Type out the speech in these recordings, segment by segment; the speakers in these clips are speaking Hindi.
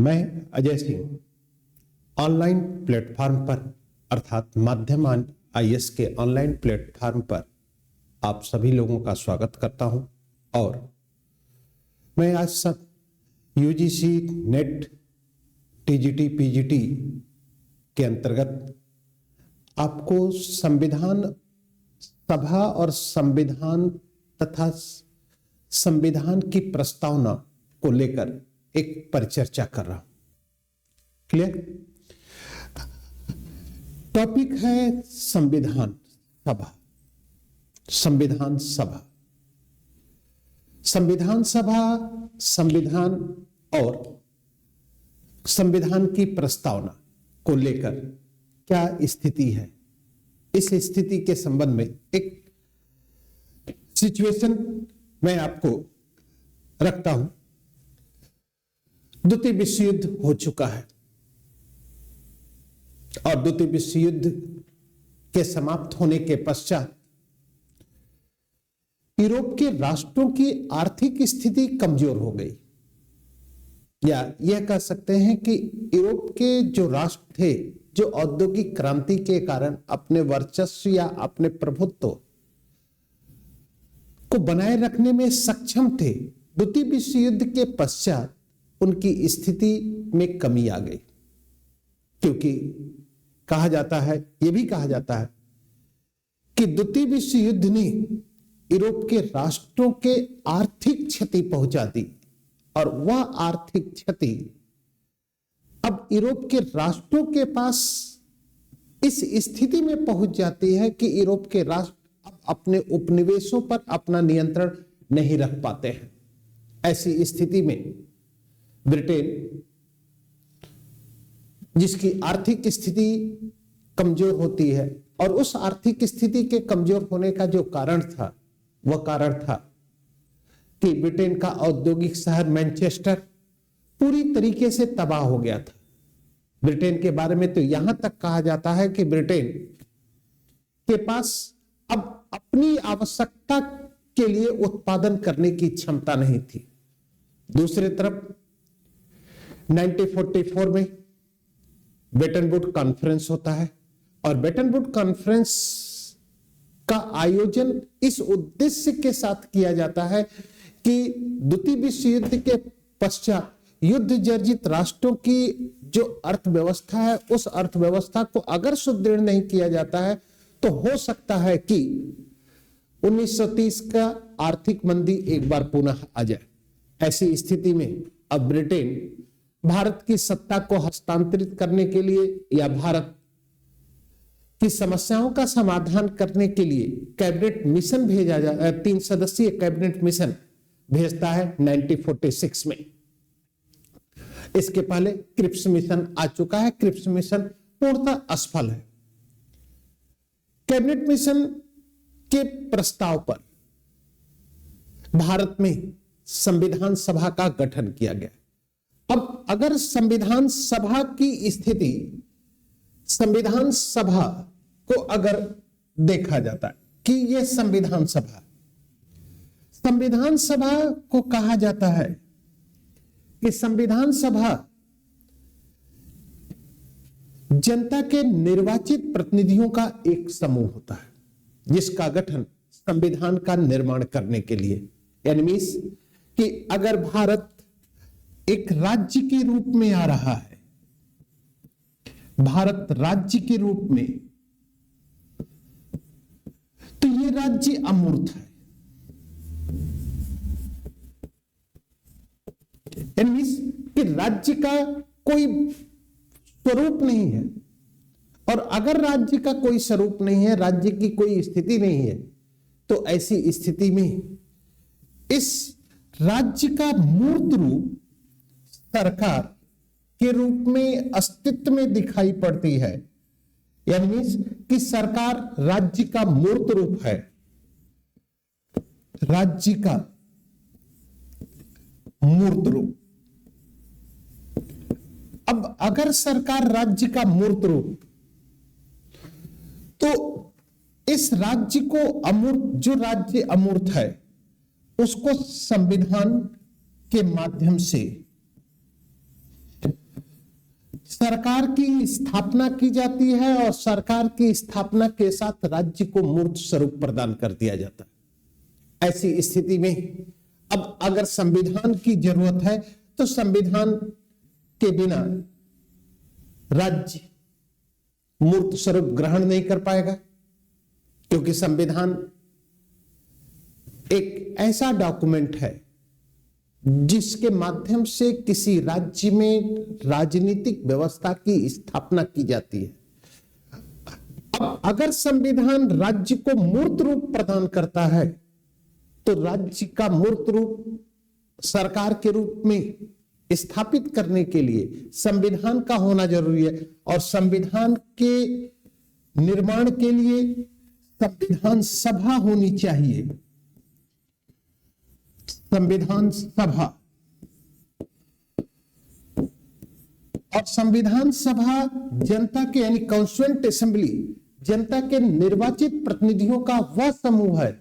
मैं अजय सिंह ऑनलाइन प्लेटफॉर्म पर अर्थात माध्यम आईएएस के ऑनलाइन प्लेटफॉर्म पर आप सभी लोगों का स्वागत करता हूं और मैं आज सब यूजीसी नेट टीजीटी पीजीटी के अंतर्गत आपको संविधान सभा और संविधान तथा संविधान की प्रस्तावना को लेकर एक परिचर्चा कर रहा हूं। क्लियर? टॉपिक है संविधान सभा। संविधान सभा, संविधान सभा, संविधान और संविधान की प्रस्तावना को लेकर क्या स्थिति है, इस स्थिति के संबंध में एक सिचुएशन मैं आपको रखता हूं। द्वितीय विश्व युद्ध हो चुका है और द्वितीय विश्व युद्ध के समाप्त होने के पश्चात यूरोप के राष्ट्रों की आर्थिक स्थिति कमजोर हो गई, या यह कह सकते हैं कि यूरोप के जो राष्ट्र थे जो औद्योगिक क्रांति के कारण अपने वर्चस्व या अपने प्रभुत्व को बनाए रखने में सक्षम थे, द्वितीय विश्व युद्ध के पश्चात उनकी स्थिति में कमी आ गई। क्योंकि कहा जाता है, यह भी कहा जाता है कि द्वितीय विश्व युद्ध ने यूरोप के राष्ट्रों के आर्थिक क्षति पहुंचा दी और वह आर्थिक क्षति अब यूरोप के राष्ट्रों के पास इस स्थिति में पहुंच जाती है कि यूरोप के राष्ट्र अब अपने उपनिवेशों पर अपना नियंत्रण नहीं रख पाते हैं। ऐसी स्थिति में ब्रिटेन, जिसकी आर्थिक स्थिति कमजोर होती है, और उस आर्थिक स्थिति के कमजोर होने का जो कारण था वह कारण था कि ब्रिटेन का औद्योगिक शहर मैनचेस्टर पूरी तरीके से तबाह हो गया था। ब्रिटेन के बारे में तो यहां तक कहा जाता है कि ब्रिटेन के पास अब अपनी आवश्यकता के लिए उत्पादन करने की क्षमता नहीं थी। दूसरी तरफ 1944 में ब्रेटन वुड्स कॉन्फ्रेंस होता है और ब्रेटन वुड्स कॉन्फ्रेंस का आयोजन इस उद्देश्य के साथ किया जाता है कि द्वितीय विश्व युद्ध के पश्चात युद्ध जर्जित राष्ट्रों की जो अर्थव्यवस्था है, उस अर्थव्यवस्था को अगर सुदृढ़ नहीं किया जाता है तो हो सकता है कि 1930 का आर्थिक मंदी एक बार पुनः आ जाए। ऐसी स्थिति में अब ब्रिटेन भारत की सत्ता को हस्तांतरित करने के लिए या भारत की समस्याओं का समाधान करने के लिए कैबिनेट मिशन भेजा जाता है। 3 सदस्यीय कैबिनेट मिशन भेजता है 1946 में। इसके पहले क्रिप्स मिशन आ चुका है। क्रिप्स मिशन पूर्णतः असफल है। कैबिनेट मिशन के प्रस्ताव पर भारत में संविधान सभा का गठन किया गया। अब अगर संविधान सभा की स्थिति, संविधान सभा को अगर देखा जाता है कि यह संविधान सभा को कहा जाता है कि संविधान सभा जनता के निर्वाचित प्रतिनिधियों का एक समूह होता है जिसका गठन संविधान का निर्माण करने के लिए, यानी कि अगर भारत एक राज्य के रूप में आ रहा है, भारत राज्य के रूप में, तो ये राज्य अमूर्त है। यानी कि राज्य का कोई स्वरूप नहीं है, और अगर राज्य का कोई स्वरूप नहीं है, राज्य की कोई स्थिति नहीं है, तो ऐसी स्थिति में इस राज्य का मूर्त रूप सरकार के रूप में अस्तित्व में दिखाई पड़ती है। यानी कि सरकार राज्य का मूर्त रूप है, राज्य का मूर्त रूप। अब अगर सरकार राज्य का मूर्त रूप, तो इस राज्य को अमूर्त, जो राज्य अमूर्त है उसको संविधान के माध्यम से सरकार की स्थापना की जाती है और सरकार की स्थापना के साथ राज्य को मूर्त स्वरूप प्रदान कर दिया जाता है। ऐसी स्थिति में अब अगर संविधान की जरूरत है तो संविधान के बिना राज्य मूर्त स्वरूप ग्रहण नहीं कर पाएगा, क्योंकि संविधान एक ऐसा डॉक्यूमेंट है जिसके माध्यम से किसी राज्य में राजनीतिक व्यवस्था की स्थापना की जाती है। अब अगर संविधान राज्य को मूर्त रूप प्रदान करता है तो राज्य का मूर्त रूप सरकार के रूप में स्थापित करने के लिए संविधान का होना जरूरी है, और संविधान के निर्माण के लिए संविधान सभा होनी चाहिए। संविधान सभा, और संविधान सभा जनता के यानी कॉन्स्टिट्यूएंट असेंबली, जनता के निर्वाचित प्रतिनिधियों का वह समूह है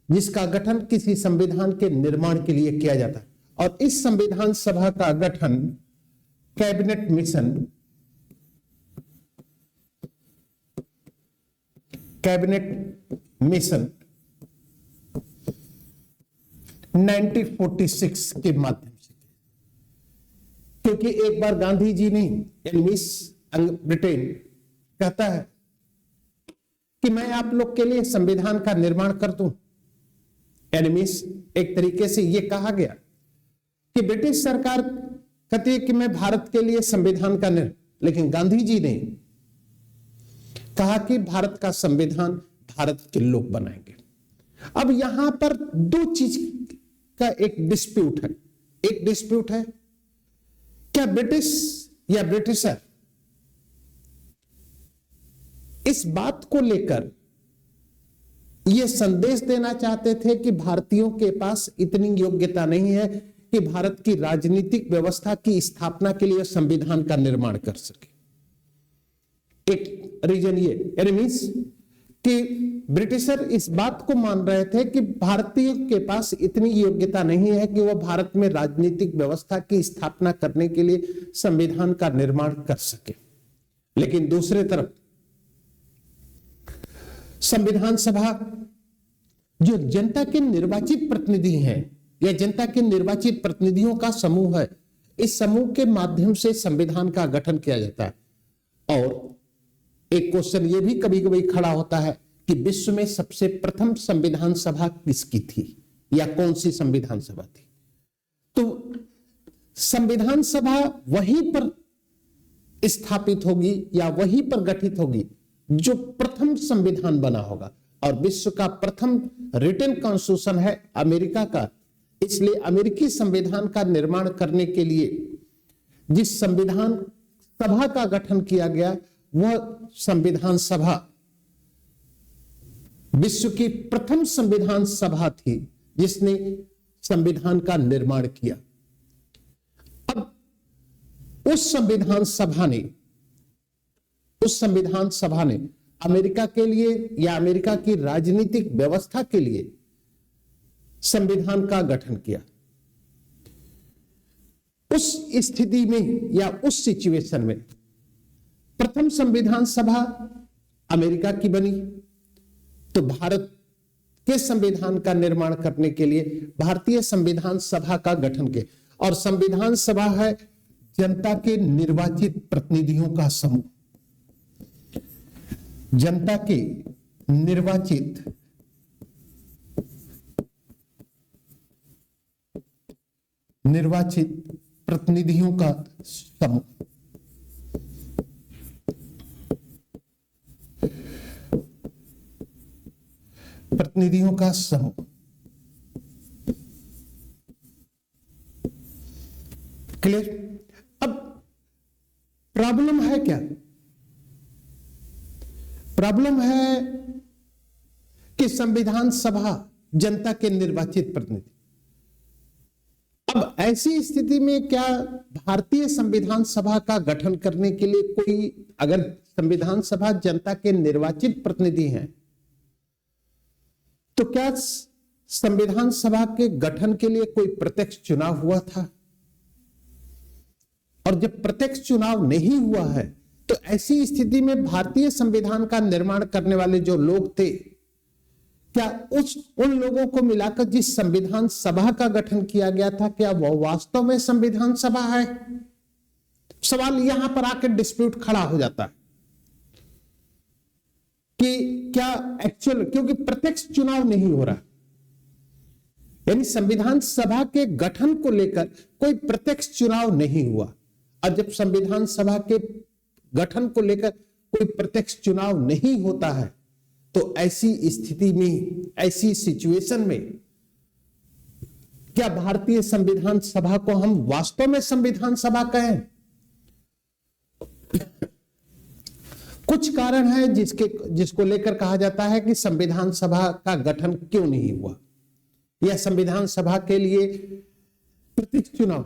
जिसका गठन किसी संविधान के निर्माण के लिए किया जाता है। और इस संविधान सभा का गठन कैबिनेट मिशन, कैबिनेट मिशन 1946 के माध्यम से, क्योंकि एक बार गांधी जी ने मिस ब्रिटेन कहता है कि मैं आप लोग के लिए संविधान का निर्माण कर दूं। मिस एक तरीके से यह कहा गया कि ब्रिटिश सरकार कहती है कि मैं भारत के लिए संविधान का निर्माण, लेकिन गांधी जी ने कहा कि भारत का संविधान भारत के लोग बनाएंगे। अब यहां पर दो चीज का एक डिस्प्यूट है। एक डिस्प्यूट है, क्या ब्रिटिश या ब्रिटिशर इस बात को लेकर यह संदेश देना चाहते थे कि भारतीयों के पास इतनी योग्यता नहीं है कि भारत की राजनीतिक व्यवस्था की स्थापना के लिए संविधान का निर्माण कर सके। एक रीजन ये मीन्स कि ब्रिटिशर इस बात को मान रहे थे कि भारतीयों के पास इतनी योग्यता नहीं है कि वह भारत में राजनीतिक व्यवस्था की स्थापना करने के लिए संविधान का निर्माण कर सके। लेकिन दूसरे तरफ संविधान सभा जो जनता के निर्वाचित प्रतिनिधि हैं या जनता के निर्वाचित प्रतिनिधियों का समूह है, इस समूह के माध्यम से संविधान का गठन किया जाता है। और एक क्वेश्चन यह भी कभी कभी खड़ा होता है कि विश्व में सबसे प्रथम संविधान सभा किसकी थी या कौन सी संविधान सभा थी। तो संविधान सभा वहीं पर स्थापित होगी या वहीं पर गठित होगी जो प्रथम संविधान बना होगा। और विश्व का प्रथम रिटन कॉन्स्टिट्यूशन है अमेरिका का, इसलिए अमेरिकी संविधान का निर्माण करने के लिए जिस संविधान सभा का गठन किया गया वह संविधान सभा विश्व की प्रथम संविधान सभा थी जिसने संविधान का निर्माण किया। अब उस संविधान सभा ने अमेरिका के लिए या अमेरिका की राजनीतिक व्यवस्था के लिए संविधान का गठन किया। उस स्थिति में या उस सिचुएशन में प्रथम संविधान सभा अमेरिका की बनी, तो भारत के संविधान का निर्माण करने के लिए भारतीय संविधान सभा का गठन किया। और संविधान सभा है जनता के निर्वाचित प्रतिनिधियों का समूह, जनता के निर्वाचित प्रतिनिधियों का समूह। प्रतिनिधियों का समूह। क्लियर? अब प्रॉब्लम है क्या? प्रॉब्लम है कि संविधान सभा जनता के निर्वाचित प्रतिनिधि। अब ऐसी स्थिति में क्या भारतीय संविधान सभा का गठन करने के लिए कोई, अगर संविधान सभा जनता के निर्वाचित प्रतिनिधि हैं, तो क्या संविधान सभा के गठन के लिए कोई प्रत्यक्ष चुनाव हुआ था? और जब प्रत्यक्ष चुनाव नहीं हुआ है तो ऐसी स्थिति में भारतीय संविधान का निर्माण करने वाले जो लोग थे, क्या उन लोगों को मिलाकर जिस संविधान सभा का गठन किया गया था, क्या वह वास्तव में संविधान सभा है? सवाल यहां पर आकर डिस्प्यूट खड़ा हो जाता है कि क्या एक्चुअल, क्योंकि प्रत्यक्ष चुनाव नहीं हो रहा, यानी संविधान सभा के गठन को लेकर कोई प्रत्यक्ष चुनाव नहीं हुआ। और जब संविधान सभा के गठन को लेकर कोई प्रत्यक्ष चुनाव नहीं होता है तो ऐसी स्थिति में, ऐसी सिचुएशन में क्या भारतीय संविधान सभा को हम वास्तव में संविधान सभा कहें? कुछ कारण है जिसको लेकर कहा जाता है कि संविधान सभा का गठन क्यों नहीं हुआ, यह संविधान सभा के लिए प्रत्यक्ष चुनाव।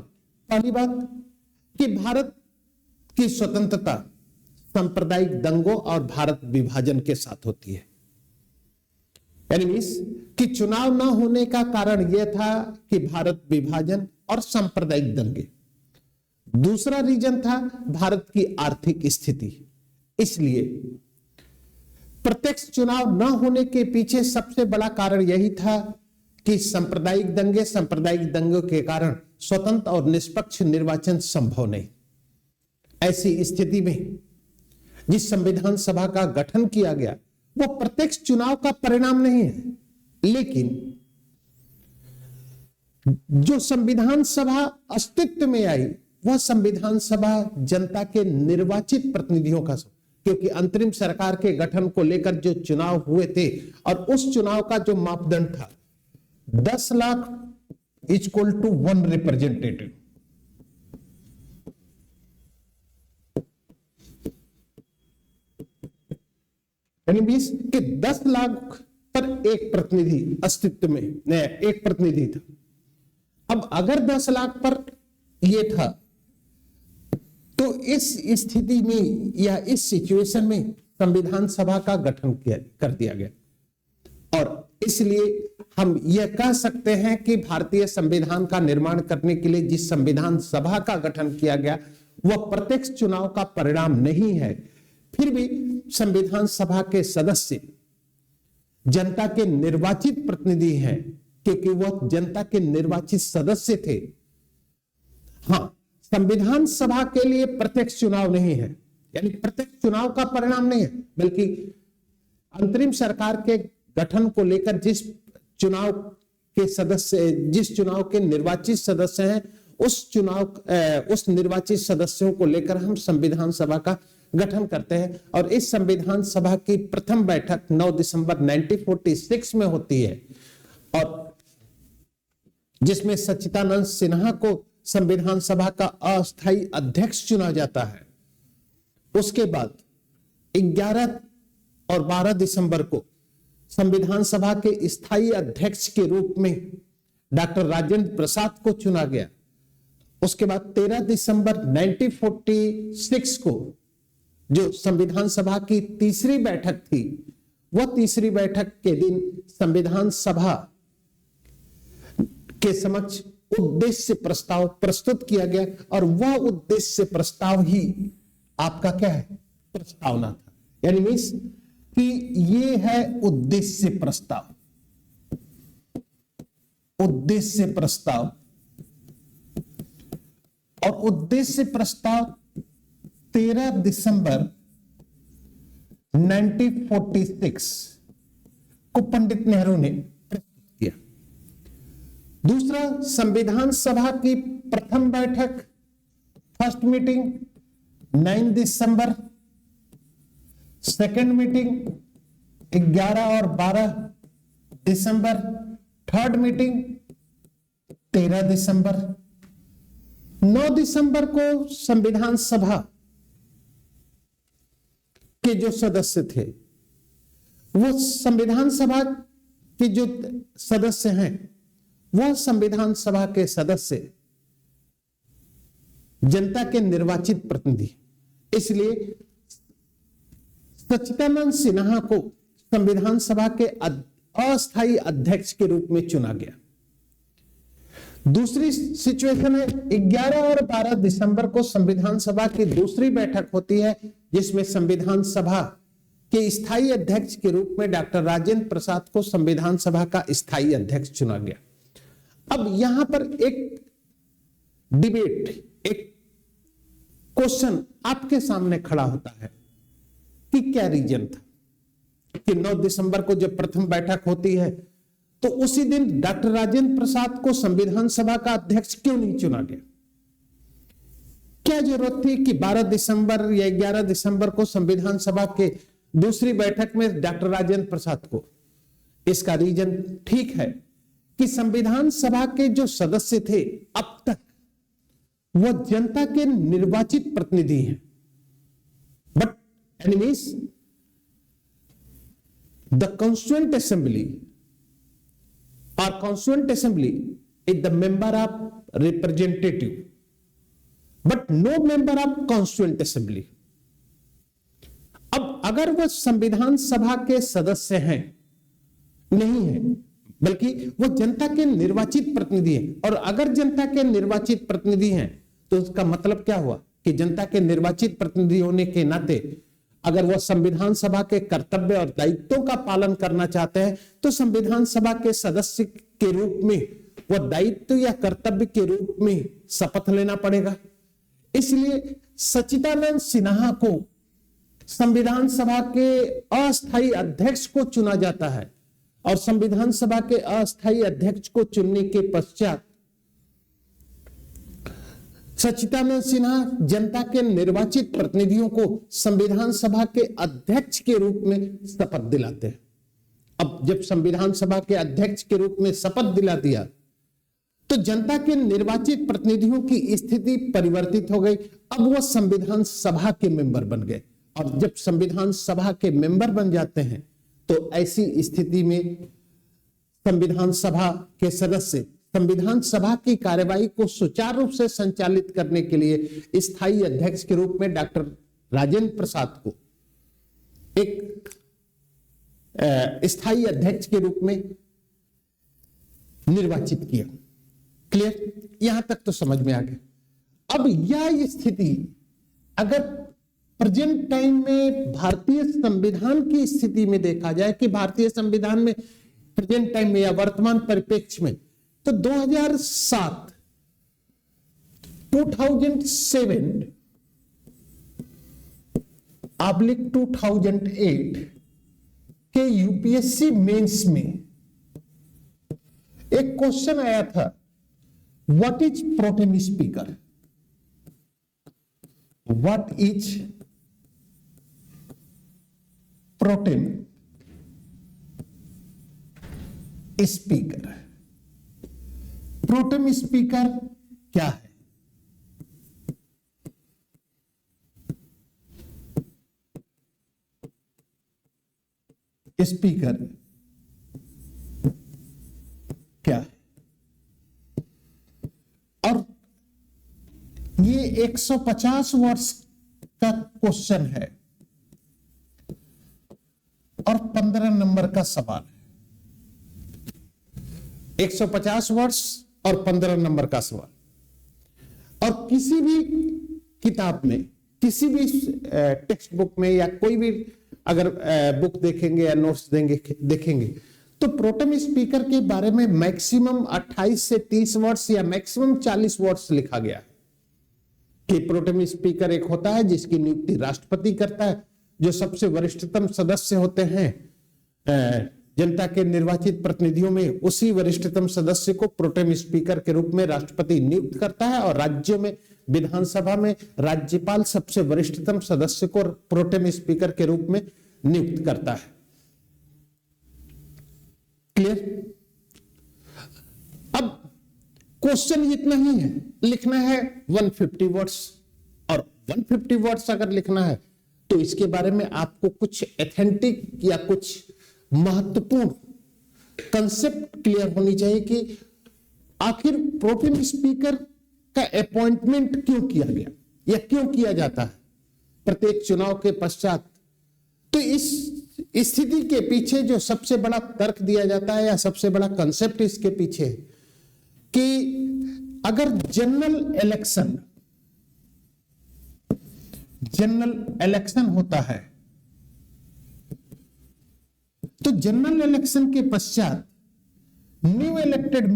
पहली बात कि भारत की स्वतंत्रता सांप्रदायिक दंगों और भारत विभाजन के साथ होती है, यानी कि चुनाव न होने का कारण यह था कि भारत विभाजन और सांप्रदायिक दंगे। दूसरा रीजन था भारत की आर्थिक स्थिति। इसलिए प्रत्यक्ष चुनाव न होने के पीछे सबसे बड़ा कारण यही था कि सांप्रदायिक दंगों के कारण स्वतंत्र और निष्पक्ष निर्वाचन संभव नहीं। ऐसी स्थिति में जिस संविधान सभा का गठन किया गया वो प्रत्यक्ष चुनाव का परिणाम नहीं है, लेकिन जो संविधान सभा अस्तित्व में आई वह संविधान सभा जनता के निर्वाचित प्रतिनिधियों का, क्योंकि अंतरिम सरकार के गठन को लेकर जो चुनाव हुए थे और उस चुनाव का जो मापदंड था 10 लाख इक्वल टू 1 रिप्रेजेंटेटिव, यानी 20 के 10 लाख पर एक प्रतिनिधि अस्तित्व में, एक प्रतिनिधि था। अब अगर 10 लाख पर यह था तो इस स्थिति में या इस सिचुएशन में संविधान सभा का गठन कर दिया गया और इसलिए हम यह कह सकते हैं कि भारतीय संविधान का निर्माण करने के लिए जिस संविधान सभा का गठन किया गया वह प्रत्यक्ष चुनाव का परिणाम नहीं है। फिर भी संविधान सभा के सदस्य जनता के निर्वाचित प्रतिनिधि हैं, क्योंकि वह जनता के निर्वाचित सदस्य थे। हाँ, संविधान सभा के लिए प्रत्यक्ष चुनाव नहीं है, यानी प्रत्यक्ष चुनाव का परिणाम नहीं है, बल्कि अंतरिम सरकार के गठन को लेकर जिस चुनाव के निर्वाचित सदस्य हैं उस निर्वाचित सदस्यों को लेकर हम संविधान सभा का गठन करते हैं। और इस संविधान सभा की प्रथम बैठक 9 दिसंबर 1946 में होती है और जिसमें सच्चिदानंद सिन्हा को संविधान सभा का अस्थायी अध्यक्ष चुना जाता है। उसके बाद 11 और 12 दिसंबर को संविधान सभा के स्थायी अध्यक्ष के रूप में डॉक्टर राजेंद्र प्रसाद को चुना गया। उसके बाद 13 दिसंबर 1946 को जो संविधान सभा की तीसरी बैठक थी, वह तीसरी बैठक के दिन संविधान सभा के समक्ष उद्देश्य प्रस्ताव प्रस्तुत किया गया और वह उद्देश्य प्रस्ताव ही आपका क्या है, प्रस्तावना था। यानी मीन्स कि ये है उद्देश्य प्रस्ताव। उद्देश्य प्रस्ताव और उद्देश्य प्रस्ताव 13 दिसंबर 1946 को पंडित नेहरू ने प्रस्तुत किया। दूसरा, संविधान सभा की प्रथम बैठक, फर्स्ट मीटिंग 9 दिसंबर, सेकेंड मीटिंग 11 और 12 दिसंबर, थर्ड मीटिंग 13 दिसंबर। 9 दिसंबर को संविधान सभा के जो सदस्य थे, वो संविधान सभा के जो सदस्य हैं, वह संविधान सभा के सदस्य जनता के निर्वाचित प्रतिनिधि, इसलिए सच्चिदानंद सिन्हा को संविधान सभा के अस्थायी अध्यक्ष के रूप में चुना गया। दूसरी सिचुएशन है 11 और 12 दिसंबर को संविधान सभा की दूसरी बैठक होती है, जिसमें संविधान सभा के स्थायी अध्यक्ष के रूप में डॉक्टर राजेंद्र प्रसाद को संविधान सभा का स्थायी अध्यक्ष चुना गया। अब यहां पर एक डिबेट, एक क्वेश्चन आपके सामने खड़ा होता है कि क्या रीजन था कि 9 दिसंबर को जब प्रथम बैठक होती है तो उसी दिन डॉक्टर राजेंद्र प्रसाद को संविधान सभा का अध्यक्ष क्यों नहीं चुना गया? क्या जरूरत थी कि 12 दिसंबर या 11 दिसंबर को संविधान सभा के दूसरी बैठक में डॉक्टर राजेंद्र प्रसाद को? इसका रीजन ठीक है कि संविधान सभा के जो सदस्य थे अब तक वो जनता के निर्वाचित प्रतिनिधि हैं, but anyways the constituent assembly or constituent assembly is the member of representative but no member of constituent assembly। अब अगर वो संविधान सभा के सदस्य हैं, नहीं है, बल्कि वो जनता के निर्वाचित प्रतिनिधि हैं, और अगर जनता के निर्वाचित प्रतिनिधि हैं तो उसका मतलब क्या हुआ कि जनता के निर्वाचित प्रतिनिधि होने के नाते अगर वह संविधान सभा के कर्तव्य और दायित्वों का पालन करना चाहते हैं तो संविधान सभा के सदस्य के रूप में वह दायित्व या कर्तव्य के रूप में शपथ लेना पड़ेगा। इसलिए सच्चिदानंद सिन्हा को संविधान सभा के अस्थायी अध्यक्ष को चुना जाता है, और संविधान सभा के अस्थायी अध्यक्ष को चुनने के पश्चात सच्चिदानंद सिन्हा जनता के निर्वाचित प्रतिनिधियों को संविधान सभा के अध्यक्ष के रूप में शपथ दिलाते हैं। अब जब संविधान सभा के अध्यक्ष के रूप में शपथ दिला दिया तो जनता के निर्वाचित प्रतिनिधियों की स्थिति परिवर्तित हो गई। अब वो संविधान सभा के मेंबर बन गए, और जब संविधान सभा के मेंबर बन जाते हैं तो ऐसी स्थिति में संविधान सभा के सदस्य संविधान सभा की कार्यवाही को सुचारू रूप से संचालित करने के लिए स्थायी अध्यक्ष के रूप में डॉक्टर राजेंद्र प्रसाद को एक स्थायी अध्यक्ष के रूप में निर्वाचित किया। क्लियर? यहां तक तो समझ में आ गया। अब यह स्थिति अगर प्रेजेंट टाइम में भारतीय संविधान की स्थिति में देखा जाए कि भारतीय संविधान में प्रेजेंट टाइम में या वर्तमान परिप्रेक्ष्य में, तो 2007, 2007 ऑब्लिक 2008 के यूपीएससी मेंस में एक क्वेश्चन आया था, what is pro tem speaker? What is pro tem speaker? Pro tem speaker क्या है? स्पीकर क्या है? और ये 150 वर्ष का क्वेश्चन है और 15 नंबर का सवाल है। 150 वर्ष और 15 नंबर का सवाल। और किसी भी किताब में, किसी भी टेक्स्ट बुक में या कोई भी अगर बुक देखेंगे या नोट्स देखेंगे तो प्रोटेम स्पीकर के बारे में मैक्सिमम 28 से 30 वर्ड्स या मैक्सिमम 40 वर्ड्स लिखा गया है कि प्रोटेम स्पीकर एक होता है जिसकी नियुक्ति राष्ट्रपति करता है, जो सबसे वरिष्ठतम सदस्य होते हैं जनता के निर्वाचित प्रतिनिधियों में, उसी वरिष्ठतम सदस्य को प्रोटेम स्पीकर के रूप में राष्ट्रपति नियुक्त करता है, और राज्यों में विधानसभा में राज्यपाल सबसे वरिष्ठतम सदस्य को प्रोटेम स्पीकर के रूप में नियुक्त करता है। क्लियर? अब क्वेश्चन इतना ही है, लिखना है 150 वर्ड्स, और 150 वर्ड्स अगर लिखना है तो इसके बारे में आपको कुछ एथेंटिक या कुछ महत्वपूर्ण कंसेप्ट क्लियर होनी चाहिए कि आखिर प्रोटेम स्पीकर का अपॉइंटमेंट क्यों किया गया या क्यों किया जाता है प्रत्येक चुनाव के पश्चात। तो इस स्थिति के पीछे जो सबसे बड़ा तर्क दिया जाता है या सबसे बड़ा कंसेप्ट इसके पीछे है कि अगर जनरल इलेक्शन होता है तो जनरल इलेक्शन के पश्चात new elected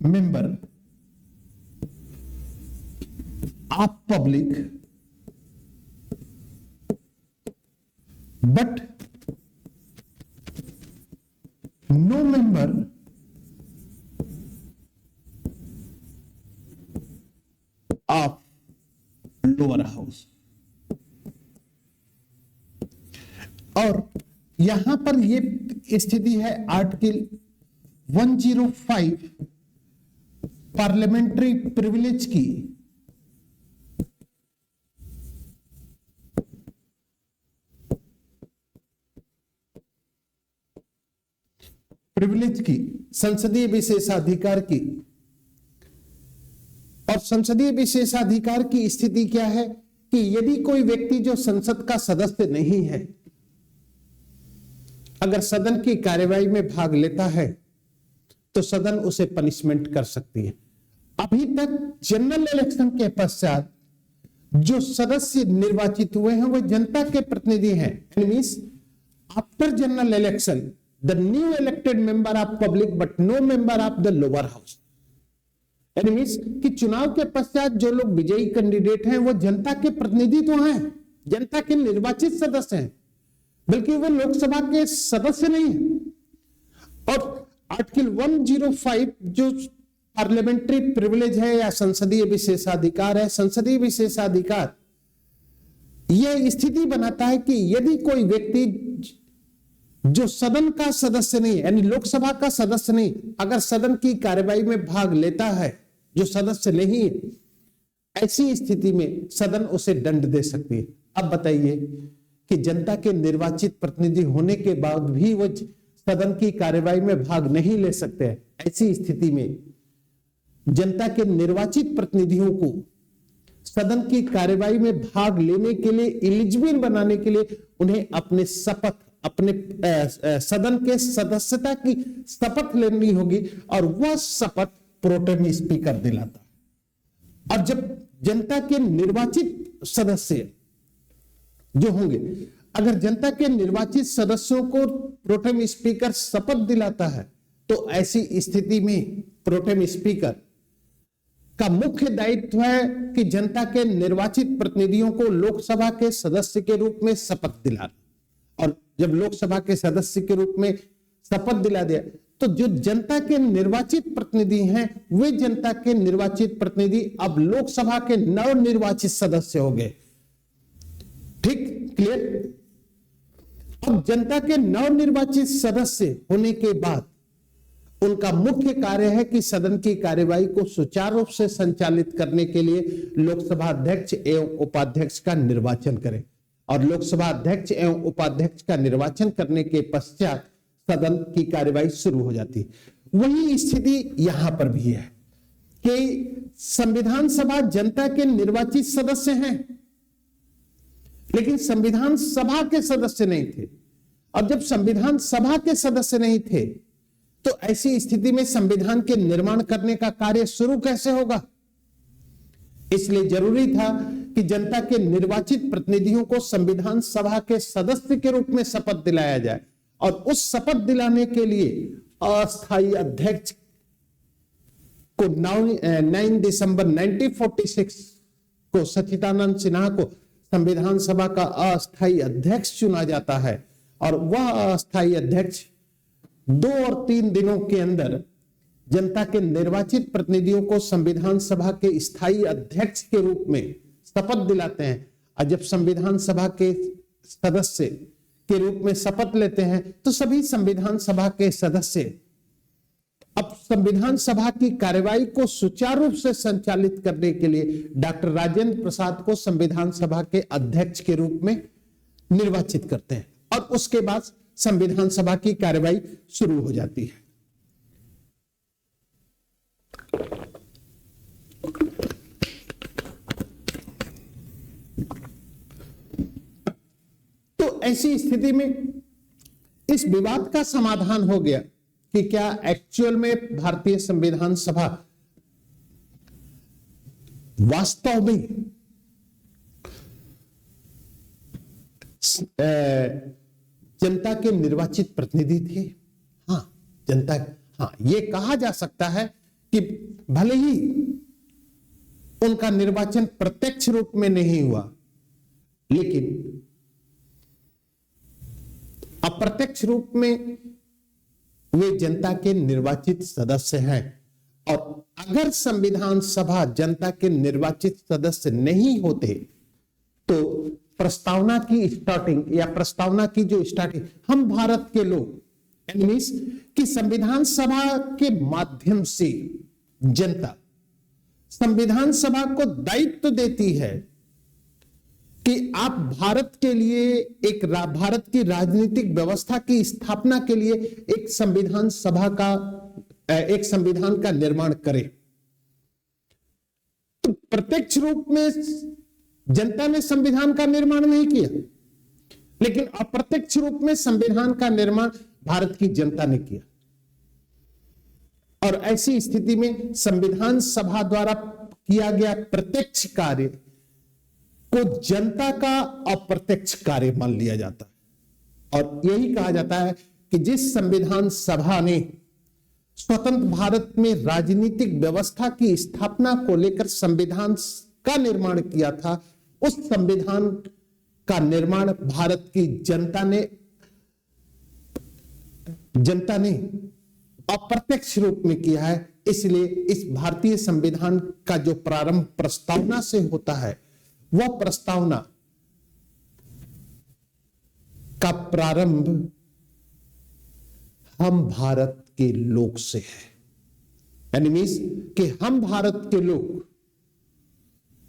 member of public but no member of lower house। और यहां पर ये स्थिति है आर्टिकल 105 पार्लियामेंट्री प्रिविलेज की। संसदीय विशेषाधिकार की। और संसदीय विशेषाधिकार की स्थिति क्या है कि यदि कोई व्यक्ति जो संसद का सदस्य नहीं है अगर सदन की कार्यवाही में भाग लेता है तो सदन उसे पनिशमेंट कर सकती है। अभी तक जनरल इलेक्शन के पश्चात जो सदस्य निर्वाचित हुए हैं वो जनता के प्रतिनिधि हैं। Means after general election the new elected member of public but no member of the lower house। यानी मींस कि चुनाव के पश्चात जो लोग विजयी कैंडिडेट हैं वो जनता के प्रतिनिधि तो हैं, जनता के निर्वाचित सदस्य हैं, बल्कि वो लोकसभा के सदस्य नहीं है। और आर्टिकल 105 जो पार्लियामेंट्री प्रिविलेज है या संसदीय विशेषाधिकार है, संसदीय विशेषाधिकार यह स्थिति बनाता है कि यदि कोई व्यक्ति जो सदन का सदस्य नहीं यानी लोकसभा का सदस्य नहीं अगर सदन की कार्यवाही में भाग लेता है जो सदस्य नहीं है, ऐसी स्थिति में सदन उसे दंड दे सकती है। अब बताइए कि जनता के निर्वाचित प्रतिनिधि होने के बाद भी वो सदन की कार्यवाही में भाग नहीं ले सकते हैं। ऐसी स्थिति में जनता के निर्वाचित प्रतिनिधियों को सदन की कार्यवाही में भाग लेने के लिए एलिजिबल बनाने के लिए उन्हें अपने सदन के सदस्यता की शपथ लेनी होगी और वह शपथ प्रोटेम स्पीकर दिलाता। और जब जनता के निर्वाचित सदस्य जो होंगे अगर जनता के निर्वाचित सदस्यों को प्रोटेम स्पीकर शपथ दिलाता है तो ऐसी स्थिति में प्रोटेम स्पीकर का मुख्य दायित्व है कि जनता के निर्वाचित प्रतिनिधियों को लोकसभा के सदस्य के रूप में शपथ दिलाना। और जब लोकसभा के सदस्य के रूप में शपथ दिला दिया तो जो जनता के निर्वाचित प्रतिनिधि हैं वे जनता के निर्वाचित प्रतिनिधि अब लोकसभा के नवनिर्वाचित सदस्य हो गए। ठीक, क्लियर। अब जनता के नवनिर्वाचित सदस्य होने के बाद उनका मुख्य कार्य है कि सदन की कार्यवाही को सुचारू रूप से संचालित करने के लिए लोकसभा अध्यक्ष एवं उपाध्यक्ष का निर्वाचन करें। और लोकसभा अध्यक्ष एवं उपाध्यक्ष का निर्वाचन करने के पश्चात सदन की कार्यवाही शुरू हो जाती है। वही स्थिति यहां पर भी है कि संविधान सभा जनता के निर्वाचित सदस्य हैं लेकिन संविधान सभा के सदस्य नहीं थे। और जब संविधान सभा के सदस्य नहीं थे तो ऐसी स्थिति में संविधान के निर्माण करने का कार्य शुरू कैसे होगा। इसलिए जरूरी था कि जनता के निर्वाचित प्रतिनिधियों को संविधान सभा के सदस्य के रूप में शपथ दिलाया जाए। और उस शपथ दिलाने के लिए अस्थायी अध्यक्ष को 9 दिसंबर 1946 को सच्चिदानंद सिन्हा को संविधान सभा का अस्थायी अध्यक्ष चुना जाता है। और वह अस्थायी अध्यक्ष 2 और 3 दिनों के अंदर जनता के निर्वाचित प्रतिनिधियों को संविधान सभा के स्थायी अध्यक्ष के रूप में शपथ दिलाते हैं। और जब संविधान सभा के सदस्य के रूप में शपथ लेते हैं तो सभी संविधान सभा के सदस्य अब संविधान सभा की कार्यवाही को सुचारू रूप से संचालित करने के लिए डॉक्टर राजेंद्र प्रसाद को संविधान सभा के अध्यक्ष के रूप में निर्वाचित करते हैं। और उसके बाद संविधान सभा की कार्यवाही शुरू हो जाती है। तो ऐसी स्थिति में इस विवाद का समाधान हो गया कि क्या एक्चुअल में भारतीय संविधान सभा वास्तव में जनता के निर्वाचित प्रतिनिधि थे। हाँ, जनता, हाँ, ये कहा जा सकता है कि भले ही उनका निर्वाचन प्रत्यक्ष रूप में नहीं हुआ, लेकिन अप्रत्यक्ष रूप में वे जनता के निर्वाचित सदस्य हैं। और अगर संविधान सभा जनता के निर्वाचित सदस्य नहीं होते तो प्रस्तावना की स्टार्टिंग या प्रस्तावना की जो स्टार्टिंग हम भारत के लोग मीन्स कि संविधान सभा के माध्यम से जनता संविधान सभा को दायित्व देती है कि आप भारत के लिए भारत की राजनीतिक व्यवस्था की स्थापना के लिए एक संविधान का निर्माण करें। तो प्रत्यक्ष रूप में जनता ने संविधान का निर्माण नहीं किया, लेकिन अप्रत्यक्ष रूप में संविधान का निर्माण भारत की जनता ने किया। और ऐसी स्थिति में संविधान सभा द्वारा किया गया प्रत्यक्ष कार्य को जनता का अप्रत्यक्ष कार्य मान लिया जाता है। और यही कहा जाता है कि जिस संविधान सभा ने स्वतंत्र भारत में राजनीतिक व्यवस्था की स्थापना को लेकर संविधान का निर्माण किया था, उस संविधान का निर्माण भारत की जनता ने अप्रत्यक्ष रूप में किया है। इसलिए इस भारतीय संविधान का जो प्रारंभ प्रस्तावना से होता है, वह प्रस्तावना का प्रारंभ हम भारत के लोग से है। यानी मीन्स कि हम भारत के लोग,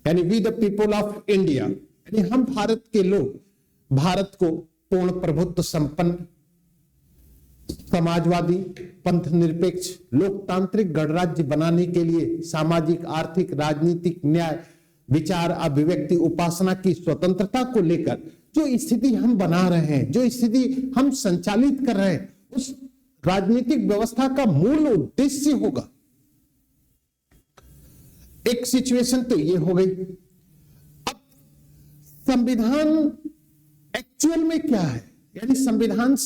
यानी we the people of India, यानी हम भारत के लोग भारत को पूर्ण प्रभुत्व संपन्न, समाजवादी, पंथ निरपेक्ष, लोकतांत्रिक गणराज्य बनाने के लिए सामाजिक, आर्थिक, राजनीतिक न्याय, विचार, अभिव्यक्ति, उपासना की स्वतंत्रता को लेकर जो स्थिति हम बना रहे हैं, जो स्थिति हम संचालित कर रहे हैं, उस राजनीतिक व्यवस्था का मूल उद्देश्य होगा। एक सिचुएशन तो ये हो गई। अब संविधान एक्चुअल में क्या है, यानी संविधान,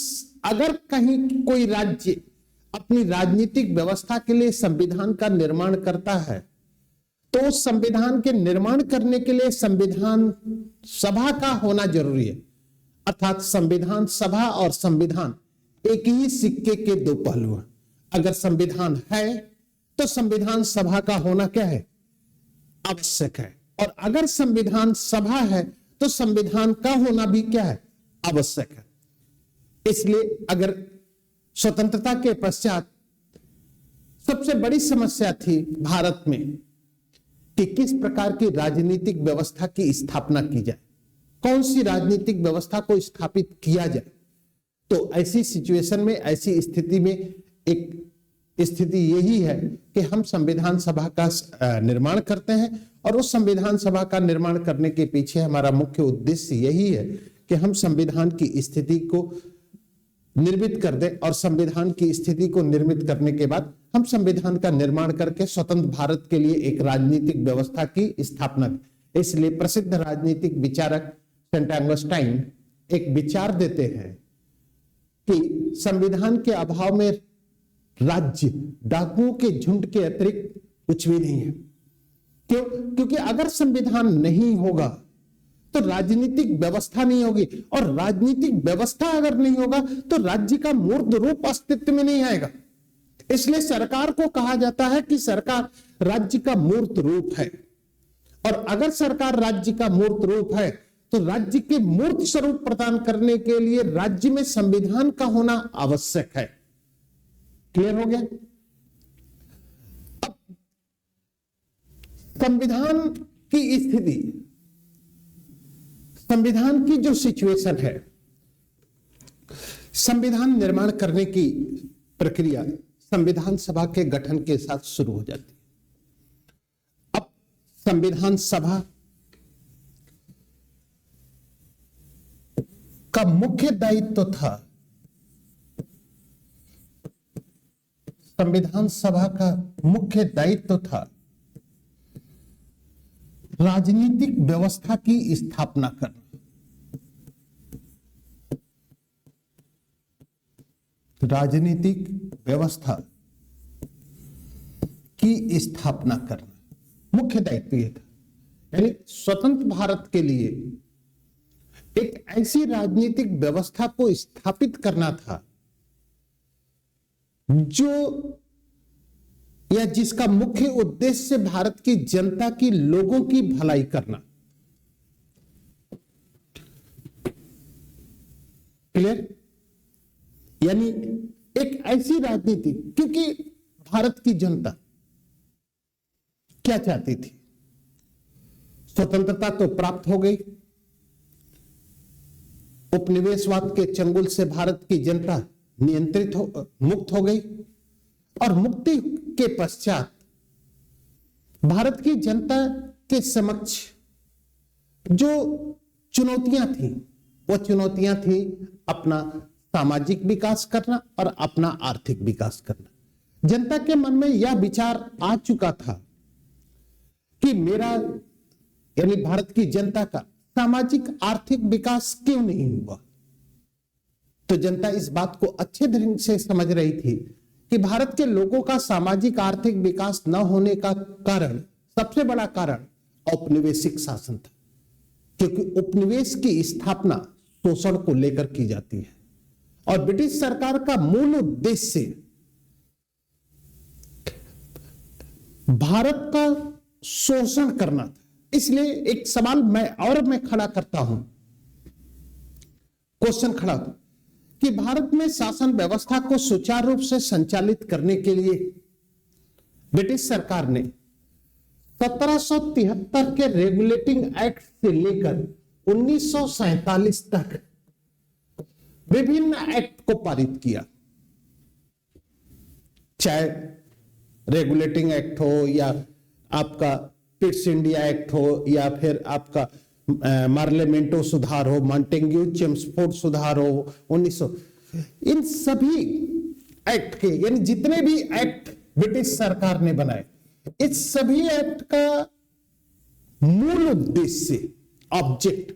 अगर कहीं कोई राज्य अपनी राजनीतिक व्यवस्था के लिए संविधान का निर्माण करता है, तो उस संविधान के निर्माण करने के लिए संविधान सभा का होना जरूरी है। अर्थात संविधान सभा और संविधान एक ही सिक्के के दो पहलू हैं। अगर संविधान है तो संविधान सभा का होना क्या है, आवश्यक है। और अगर संविधान सभा है तो संविधान का होना भी क्या है, आवश्यक है। इसलिए अगर स्वतंत्रता के पश्चात सबसे बड़ी समस्या थी भारत में कि किस प्रकार की राजनीतिक व्यवस्था की स्थापना की जाए, कौन सी राजनीतिक व्यवस्था को स्थापित किया जाए, तो ऐसी सिचुएशन में, ऐसी स्थिति में एक स्थिति यही है कि हम संविधान सभा का निर्माण करते हैं। और उस संविधान सभा का निर्माण करने के पीछे हमारा मुख्य उद्देश्य यही है कि हम संविधान की स्थिति को निर्मित कर दें, और संविधान की स्थिति को निर्मित करने के बाद हम संविधान का निर्माण करके स्वतंत्र भारत के लिए एक राजनीतिक व्यवस्था की स्थापना। इसलिए प्रसिद्ध राजनीतिक विचारक सेंट ऑगस्टाइन एक विचार देते हैं कि संविधान के अभाव में राज्य डाकुओं के झुंड के अतिरिक्त कुछ भी नहीं है। क्यों? क्योंकि अगर संविधान नहीं होगा तो राजनीतिक व्यवस्था नहीं होगी, और राजनीतिक व्यवस्था अगर नहीं होगा तो राज्य का मूर्त रूप अस्तित्व में नहीं आएगा। इसलिए सरकार को कहा जाता है कि सरकार राज्य का मूर्त रूप है, और अगर सरकार राज्य का मूर्त रूप है तो राज्य के मूर्त स्वरूप प्रदान करने के लिए राज्य में संविधान का होना आवश्यक है। क्लियर हो गया? अब संविधान की स्थिति, संविधान की जो सिचुएशन है, संविधान निर्माण करने की प्रक्रिया संविधान सभा के गठन के साथ शुरू हो जाती है। अब संविधान सभा का मुख्य दायित्व था संविधान सभा का मुख्य दायित्व था राजनीतिक व्यवस्था की स्थापना करना। राजनीतिक व्यवस्था की स्थापना करना मुख्य दायित्व यह था। यानी स्वतंत्र भारत के लिए एक ऐसी राजनीतिक व्यवस्था को स्थापित करना था जो या जिसका मुख्य उद्देश्य भारत की जनता की, लोगों की भलाई करना। क्लियर? यानी एक ऐसी राजनीति, क्योंकि भारत की जनता क्या चाहती थी? स्वतंत्रता तो प्राप्त हो गई, उपनिवेशवाद के चंगुल से भारत की जनता मुक्त हो गई, और मुक्ति के पश्चात भारत की जनता के समक्ष जो चुनौतियां थी, वो चुनौतियां थी अपना सामाजिक विकास करना और अपना आर्थिक विकास करना। जनता के मन में यह विचार आ चुका था कि मेरा यानी भारत की जनता का सामाजिक आर्थिक विकास क्यों नहीं हुआ। तो जनता इस बात को अच्छे ढंग से समझ रही थी कि भारत के लोगों का सामाजिक आर्थिक विकास न होने का कारण, सबसे बड़ा कारण औपनिवेशिक शासन था, क्योंकि उपनिवेश की स्थापना शोषण को लेकर की जाती है और ब्रिटिश सरकार का मूल उद्देश्य भारत का शोषण करना था। इसलिए एक सवाल मैं खड़ा करता हूं, क्वेश्चन खड़ा होता कि भारत में शासन व्यवस्था को सुचारू रूप से संचालित करने के लिए ब्रिटिश सरकार ने 1773 के रेगुलेटिंग एक्ट से लेकर 1947 तक विभिन्न एक्ट को पारित किया। चाहे रेगुलेटिंग एक्ट हो या आपका पिट्स इंडिया एक्ट हो या फिर आपका मार्लेमेंटो सुधार हो, मॉन्टेग्यू चेम्सफोर्ड सुधार हो 1900, इन सभी एक्ट के यानी जितने भी एक्ट ब्रिटिश सरकार ने बनाए, इस सभी एक्ट का मूल उद्देश्य, ऑब्जेक्ट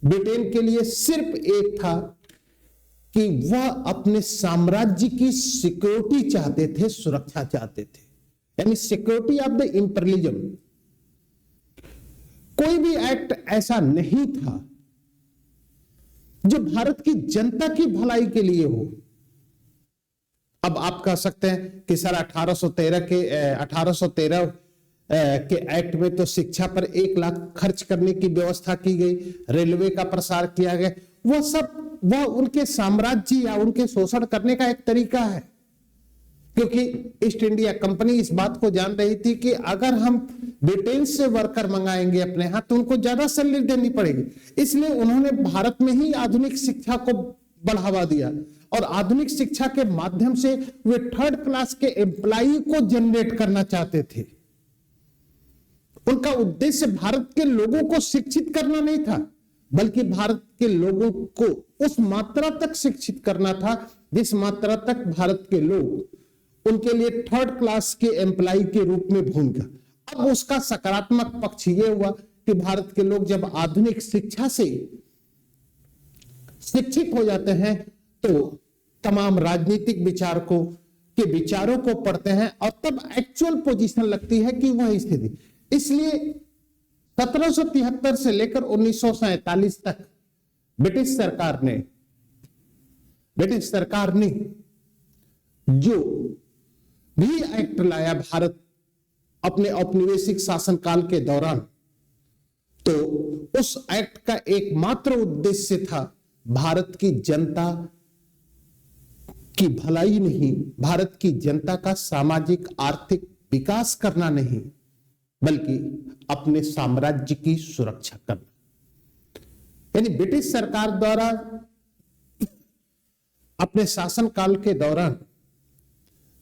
ब्रिटेन के लिए सिर्फ एक था कि वह अपने साम्राज्य की सिक्योरिटी चाहते थे, सुरक्षा चाहते थे, यानी सिक्योरिटी ऑफ द इंपीरियलिज्म। कोई भी एक्ट ऐसा नहीं था जो भारत की जनता की भलाई के लिए हो। अब आप कह सकते हैं कि सर 1813 के एक्ट में तो शिक्षा पर 1 लाख खर्च करने की व्यवस्था की गई, रेलवे का प्रसार किया गया, वह उनके साम्राज्य या उनके शोषण करने का एक तरीका है। क्योंकि ईस्ट इंडिया कंपनी इस बात को जान रही थी कि अगर हम ब्रिटेन से वर्कर मंगाएंगे अपने यहां तो उनको ज्यादा सैलरी देनी पड़ेगी, इसलिए उन्होंने भारत में ही आधुनिक शिक्षा को बढ़ावा दिया और आधुनिक शिक्षा के माध्यम से वे 3rd क्लास के एम्प्लॉय को जनरेट करना चाहते थे। उनका उद्देश्य भारत के लोगों को शिक्षित करना नहीं था, बल्कि भारत के लोगों को उस मात्रा तक शिक्षित करना था जिस मात्रा तक भारत के लोग उनके लिए 3rd क्लास के एम्प्लॉय के रूप में भूमिका। अब उसका सकारात्मक पक्ष यह हुआ कि भारत के लोग जब आधुनिक शिक्षा से शिक्षित हो जाते हैं तो तमाम राजनीतिक विचारकों के विचारों को पढ़ते हैं और तब एक्चुअल पोजीशन लगती है कि वह स्थिति। इसलिए 1773 से लेकर 1947 तक ब्रिटिश सरकार ने जो भी एक्ट लाया भारत अपने औपनिवेशिक शासनकाल के दौरान, तो उस एक्ट का एकमात्र उद्देश्य था भारत की जनता की भलाई नहीं, भारत की जनता का सामाजिक आर्थिक विकास करना नहीं, बल्कि अपने साम्राज्य की सुरक्षा करना। यानी ब्रिटिश सरकार द्वारा अपने शासनकाल के दौरान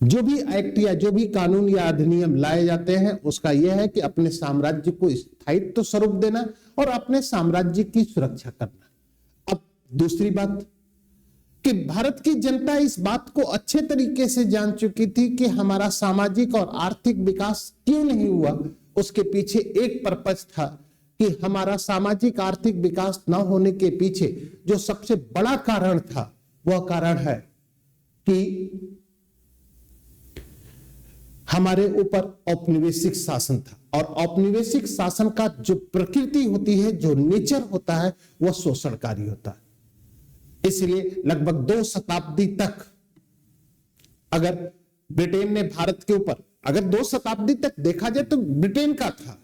जो भी एक्ट या जो भी कानून या अधिनियम लाए जाते हैं उसका यह है कि अपने साम्राज्य को स्थायित्व स्वरूप देना और अपने साम्राज्य की सुरक्षा करना। अब दूसरी बात कि भारत की जनता इस बात को अच्छे तरीके से जान चुकी थी कि हमारा सामाजिक और आर्थिक विकास क्यों नहीं हुआ। उसके पीछे एक पर्पस था कि हमारा सामाजिक आर्थिक विकास न होने के पीछे जो सबसे बड़ा कारण था वह कारण है कि हमारे ऊपर औपनिवेशिक शासन था, और औपनिवेशिक शासन का जो प्रकृति होती है, जो नेचर होता है, वह शोषणकारी होता है। इसलिए लगभग 2 शताब्दी तक अगर ब्रिटेन ने भारत के ऊपर, अगर 2 शताब्दी तक देखा जाए तो ब्रिटेन का था।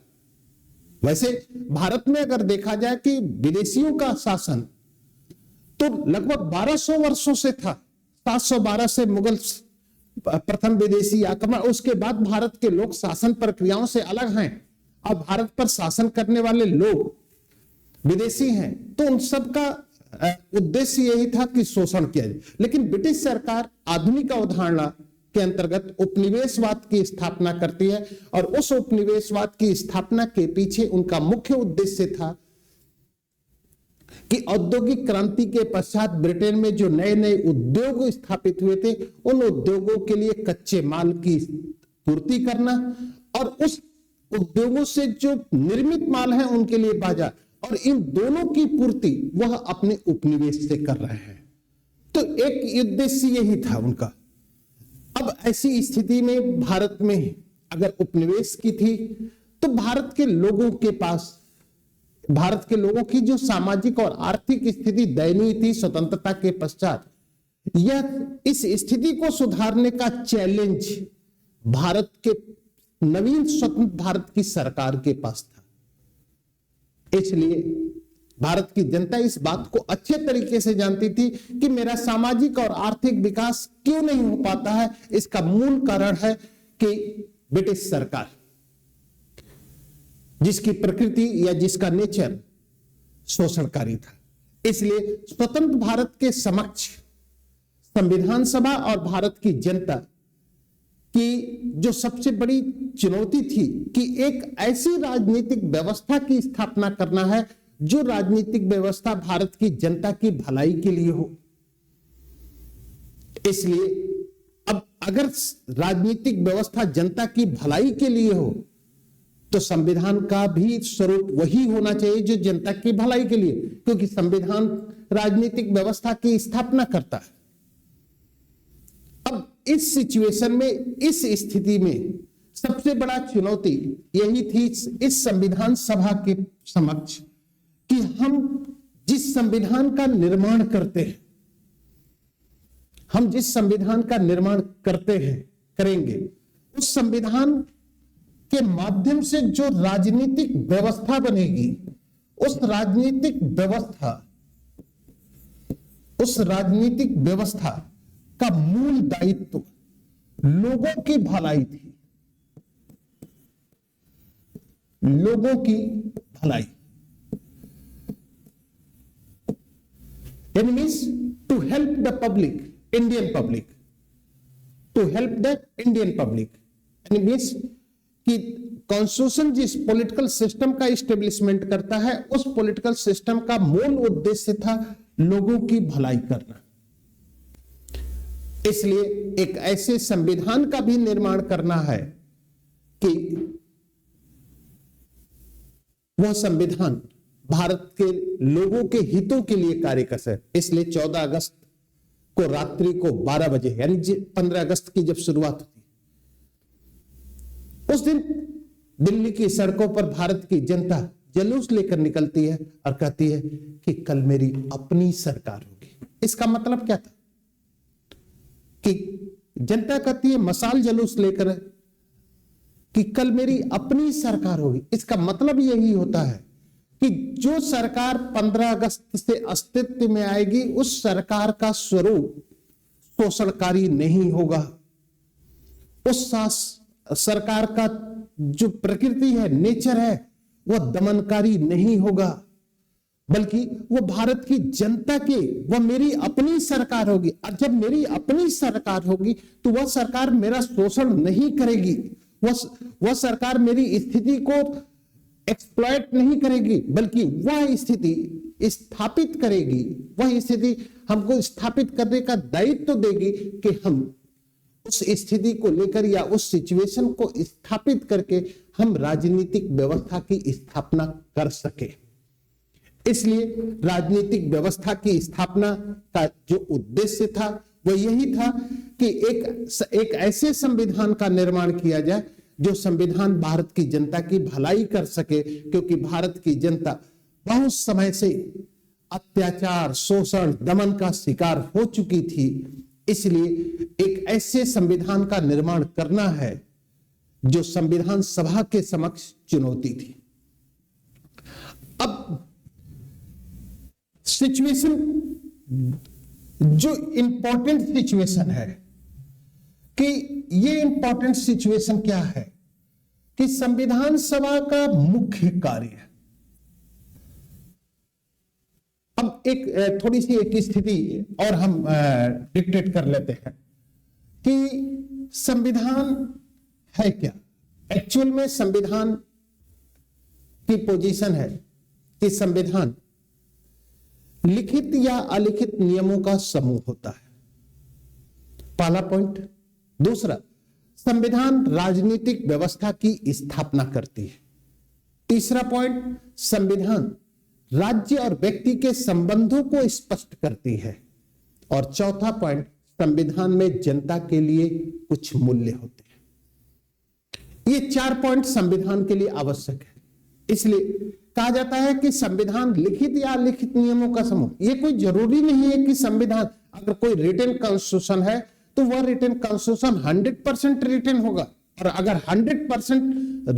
वैसे भारत में अगर देखा जाए कि विदेशियों का शासन तो लगभग 1200 वर्षों से था। 712 से मुगल प्रथम विदेशी आक्रमण, उसके बाद भारत के लोग शासन प्रक्रियाओं से अलग हैं और भारत पर शासन करने वाले लोग विदेशी हैं, तो उन सब का उद्देश्य यही था कि शोषण किया जाए। लेकिन ब्रिटिश सरकार आधुनिक अवधारणा के अंतर्गत उपनिवेशवाद की स्थापना करती है, और उस उपनिवेशवाद की स्थापना के पीछे उनका मुख्य उद्देश्य था कि औद्योगिक क्रांति के पश्चात ब्रिटेन में जो नए नए उद्योग स्थापित हुए थे, उन उद्योगों के लिए कच्चे माल की पूर्ति करना, और उस उद्योगों से जो निर्मित माल है उनके लिए बाजार, और इन दोनों की पूर्ति वह अपने उपनिवेश से कर रहे हैं। तो एक उद्देश्य यही था उनका। अब ऐसी स्थिति में भारत में अगर उपनिवेश की थी तो भारत के लोगों के पास, भारत के लोगों की जो सामाजिक और आर्थिक स्थिति दयनीय थी स्वतंत्रता के पश्चात, यह इस स्थिति को सुधारने का चैलेंज भारत के नवीन स्वतंत्र भारत की सरकार के पास था। इसलिए भारत की जनता इस बात को अच्छे तरीके से जानती थी कि मेरा सामाजिक और आर्थिक विकास क्यों नहीं हो पाता है। इसका मूल कारण है कि ब्रिटिश सरकार, जिसकी प्रकृति या जिसका नेचर शोषणकारी था। इसलिए स्वतंत्र भारत के समक्ष संविधान सभा और भारत की जनता की जो सबसे बड़ी चुनौती थी कि एक ऐसी राजनीतिक व्यवस्था की स्थापना करना है जो राजनीतिक व्यवस्था भारत की जनता की भलाई के लिए हो। इसलिए अब अगर राजनीतिक व्यवस्था जनता की भलाई के लिए हो तो संविधान का भी स्वरूप वही होना चाहिए जो जनता की भलाई के लिए, क्योंकि संविधान राजनीतिक व्यवस्था की स्थापना करता है। अब इस सिचुएशन में, इस स्थिति में सबसे बड़ा चुनौती यही थी इस संविधान सभा के समक्ष कि हम जिस संविधान का निर्माण करते हैं, हम जिस संविधान का निर्माण करते हैं, करेंगे, उस संविधान के माध्यम से जो राजनीतिक व्यवस्था बनेगी, उस राजनीतिक व्यवस्था का मूल दायित्व लोगों की भलाई थी, लोगों की भलाई। It means to help the public, Indian public, to help the Indian public. And it means कि कॉन्स्टिट्यूशन जिस पॉलिटिकल सिस्टम का इस्टेब्लिशमेंट करता है, उस पॉलिटिकल सिस्टम का मूल उद्देश्य था लोगों की भलाई करना। इसलिए एक ऐसे संविधान का भी निर्माण करना है कि वह संविधान भारत के लोगों के हितों के लिए कार्य कर सके। इसलिए 14 अगस्त को रात्रि को 12 बजे, यानी 15 अगस्त की जब शुरुआत होती, उस दिन दिल्ली की सड़कों पर भारत की जनता जुलूस लेकर निकलती है और कहती है कि कल मेरी अपनी सरकार होगी। इसका मतलब क्या था कि जनता कहती है मशाल जुलूस लेकर कि कल मेरी अपनी सरकार होगी। इसका मतलब यही होता है कि जो सरकार 15 अगस्त से अस्तित्व में आएगी, उस सरकार का स्वरूप शोषणकारी नहीं होगा। उस सरकार का जो प्रकृति है, नेचर है, वह दमनकारी नहीं होगा, बल्कि वो भारत की जनता की, वह मेरी अपनी सरकार होगी। और जब मेरी अपनी सरकार होगी तो वह सरकार मेरा शोषण नहीं करेगी, वह सरकार मेरी स्थिति को एक्सप्लॉइट नहीं करेगी, बल्कि वह स्थिति स्थापित करेगी, वह स्थिति हमको स्थापित करने का दायित्व तो देगी कि हम उस स्थिति को लेकर या उस सिचुएशन को स्थापित करके हम राजनीतिक व्यवस्था की स्थापना कर सके। इसलिए राजनीतिक व्यवस्था की स्थापना का जो उद्देश्य था वो यही था कि एक ऐसे संविधान का निर्माण किया जाए जो संविधान भारत की जनता की भलाई कर सके, क्योंकि भारत की जनता बहुत समय से अत्याचार, शोषण, दमन का शिकार हो चुकी थी। इसलिए एक ऐसे संविधान का निर्माण करना है जो संविधान सभा के समक्ष चुनौती थी। अब सिचुएशन, जो इंपॉर्टेंट सिचुएशन है कि ये इंपॉर्टेंट सिचुएशन क्या है कि संविधान सभा का मुख्य कार्य, अब एक थोड़ी सी एक स्थिति और हम डिक्टेट कर लेते हैं कि संविधान है क्या। एक्चुअल में संविधान की पोजीशन है कि संविधान लिखित या अलिखित नियमों का समूह होता है, पहला पॉइंट। दूसरा, संविधान राजनीतिक व्यवस्था की स्थापना करती है। तीसरा पॉइंट, संविधान राज्य और व्यक्ति के संबंधों को स्पष्ट करती है। और चौथा पॉइंट, संविधान में जनता के लिए कुछ मूल्य होते हैं। ये 4 पॉइंट संविधान के लिए आवश्यक है। इसलिए कहा जाता है कि संविधान लिखित या अलिखित नियमों का समूह। ये कोई जरूरी नहीं है कि संविधान, अगर कोई रिटन कॉन्स्टिट्यूशन है तो वह रिटन कॉन्स्टिट्यूशन 100% रिटन होगा, और अगर 100%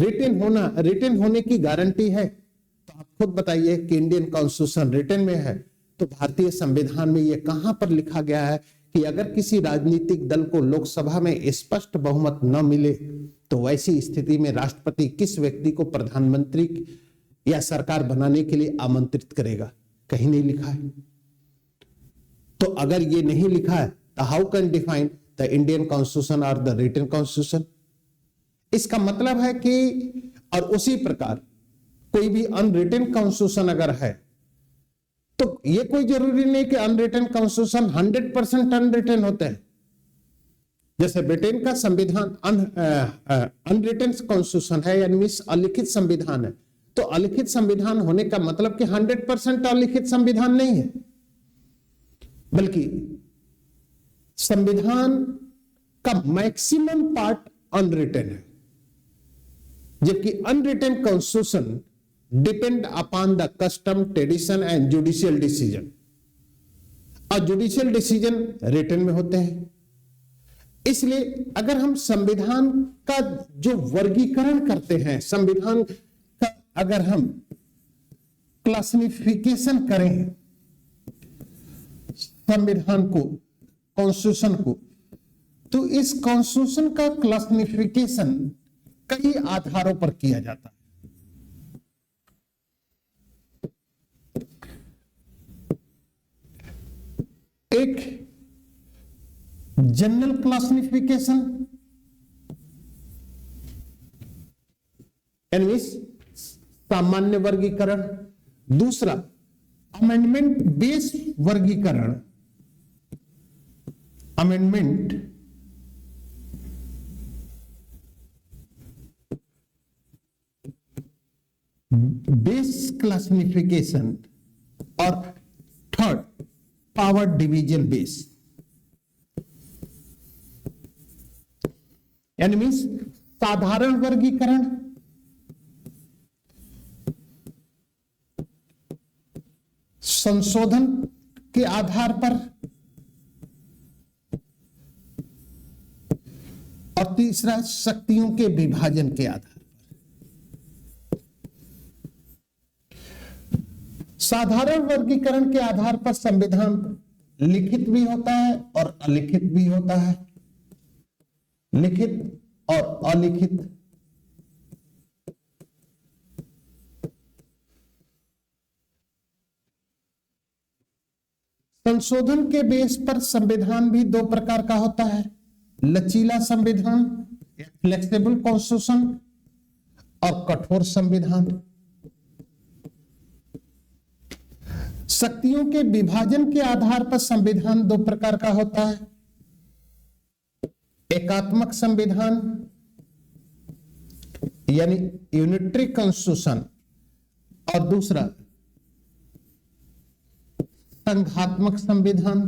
रिटन होने की गारंटी है तो आप खुद बताइए कि इंडियन कॉन्स्टिट्यूशन रिटन में है तो भारतीय संविधान में यह कहां पर लिखा गया है कि अगर किसी राजनीतिक दल को लोकसभा में स्पष्ट बहुमत न मिले तो वैसी स्थिति में राष्ट्रपति किस व्यक्ति को प्रधानमंत्री या सरकार बनाने के लिए आमंत्रित करेगा? कहीं नहीं लिखा है। तो अगर ये नहीं लिखा है तो how can define the Indian constitution और द रिटन कॉन्स्टिट्यूशन? इसका मतलब है कि, और उसी प्रकार कोई भी अनरिटन कॉन्स्टिट्यूशन अगर है तो ये कोई जरूरी नहीं कि अनरिटन कॉन्स्टिट्यूशन 100% अनरिटन होते हैं। जैसे ब्रिटेन का संविधान अनरिटन कॉन्स्टिट्यूशन है, यानी अलिखित संविधान है, तो अलिखित संविधान होने का मतलब कि 100% अलिखित संविधान नहीं है, बल्कि संविधान का मैक्सिमम पार्ट अनरिटन है। जबकि unwritten constitution depend upon the custom, tradition and judicial decision, और जुडिशियल डिसीजन रिटन में होते हैं। इसलिए अगर हम संविधान का जो वर्गीकरण करते हैं, संविधान का अगर हम क्लासिफिकेशन करें संविधान को, कॉन्स्टिट्यूशन को, तो इस कॉन्स्टिट्यूशन का क्लासिफिकेशन कई आधारों पर किया जाता है। एक जनरल क्लासिफिकेशन, यानी सामान्य वर्गीकरण। दूसरा, अमेंडमेंट बेस्ड वर्गीकरण, अमेंडमेंट बेस्ड क्लासिफिकेशन। और थर्ड, पावर डिवीजन बेस, यानी मीन्स साधारण वर्गीकरण, संशोधन के आधार पर, और तीसरा शक्तियों के विभाजन के आधार पर। साधारण वर्गीकरण के आधार पर संविधान लिखित भी होता है और अलिखित भी होता है। लिखित और अलिखित। संशोधन के बेस पर संविधान भी 2 प्रकार का होता है, लचीला संविधान, फ्लेक्सिबल कॉन्स्टिट्यूशन, और कठोर संविधान। शक्तियों के विभाजन के आधार पर संविधान दो प्रकार का होता है, एकात्मक संविधान यानी यूनिटरी कॉन्स्टिट्यूशन, और दूसरा संघात्मक संविधान,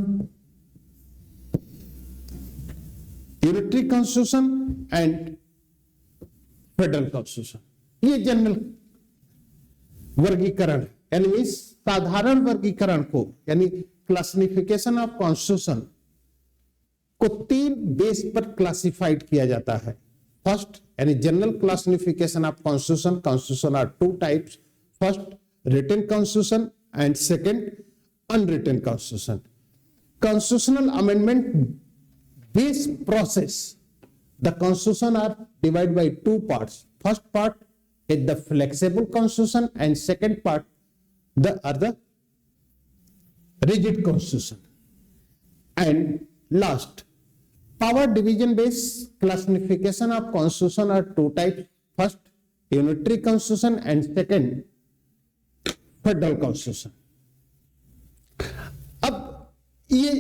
unitary constitution and federal constitution. ये जनरल वर्गीकरण यानी इस साधारण वर्गीकरण को यानी क्लासिफिकेशन ऑफ कॉन्स्टिट्यूशन को तीन बेस पर क्लासिफाइड किया जाता है। फर्स्ट यानी general classification of constitution, constitution are two types, first written constitution and second unwritten constitution. Constitutional amendment base process, the constitution are divided by two parts. First part is the flexible constitution and second part the rigid constitution. And last, power division based classification of constitution are two types. First unitary constitution and second federal constitution. अब ये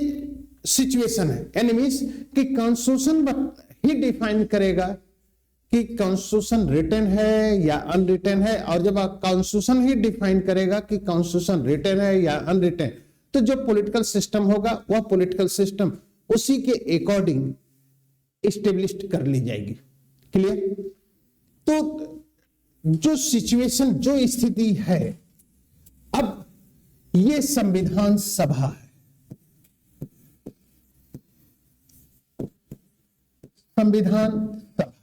सिचुएशन है एनिमीज कि कॉन्स्टिट्यूशन ही डिफाइन करेगा कि कॉन्स्टिट्यूशन रिटन है या अनरिटन है, और जब कॉन्स्टिट्यूशन ही डिफाइन करेगा कि कॉन्स्टिट्यूशन रिटन है या अनरिटन, तो जो पॉलिटिकल सिस्टम होगा वह पॉलिटिकल सिस्टम उसी के अकॉर्डिंग एस्टेब्लिश्ड कर ली जाएगी। क्लियर? तो जो सिचुएशन, जो स्थिति है, अब ये संविधान सभा है। संविधान सभा,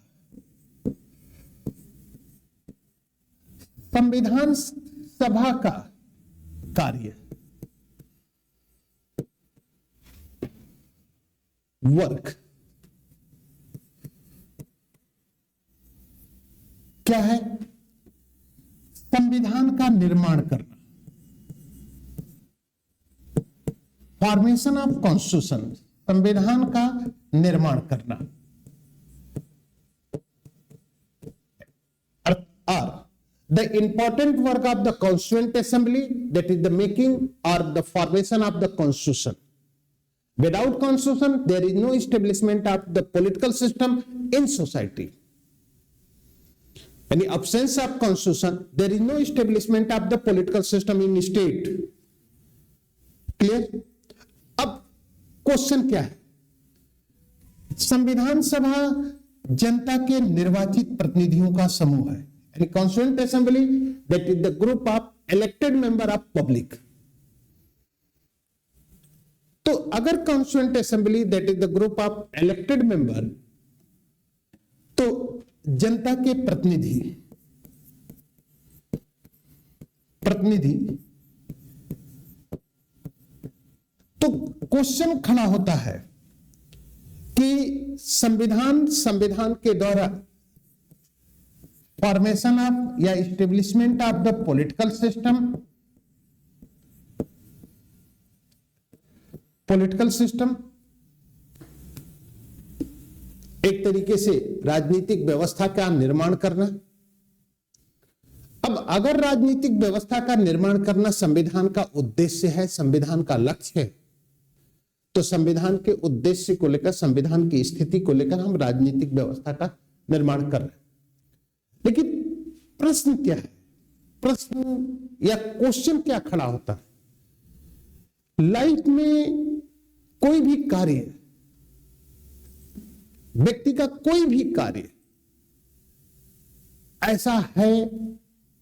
संविधान सभा का कार्य, वर्क क्या है? संविधान का निर्माण करना, फॉर्मेशन ऑफ कॉन्स्टिट्यूशन, संविधान का निर्माण करना, or the important work of the Constituent Assembly, that is the making or the formation of the Constitution. Without Constitution, there is no establishment of the political system in society. In the absence of Constitution, there is no establishment of the political system in state. Clear? अब क्वेश्चन क्या है? संविधान सभा जनता के निर्वाचित प्रतिनिधियों का समूह है। यानी constituent assembly that is the group of elected member of public. तो अगर constituent assembly that is the group of elected member, तो जनता के प्रतिनिधि तो क्वेश्चन खड़ा होता है कि संविधान के द्वारा फॉर्मेशन ऑफ या establishment of the political system एक तरीके से राजनीतिक व्यवस्था का निर्माण करना। अब अगर राजनीतिक व्यवस्था का निर्माण करना संविधान का उद्देश्य है, संविधान का लक्ष्य है, तो संविधान के उद्देश्य को लेकर, संविधान की स्थिति को लेकर हम राजनीतिक व्यवस्था का निर्माण कर रहे हैं। लेकिन प्रश्न क्या है? प्रश्न या क्वेश्चन क्या खड़ा होता है? लाइफ में कोई भी कार्य, व्यक्ति का कोई भी कार्य ऐसा है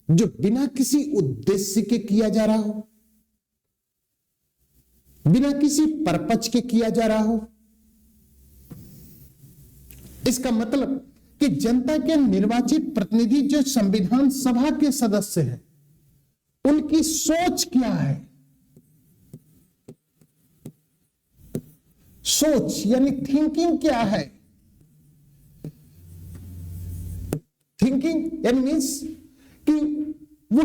जो बिना किसी उद्देश्य के किया जा रहा हो, बिना किसी पर्पज के किया जा रहा हो। इसका मतलब कि जनता के निर्वाचित प्रतिनिधि जो संविधान सभा के सदस्य हैं, उनकी सोच क्या है? सोच यानी थिंकिंग क्या है? थिंकिंग यानी मीन्स कि वो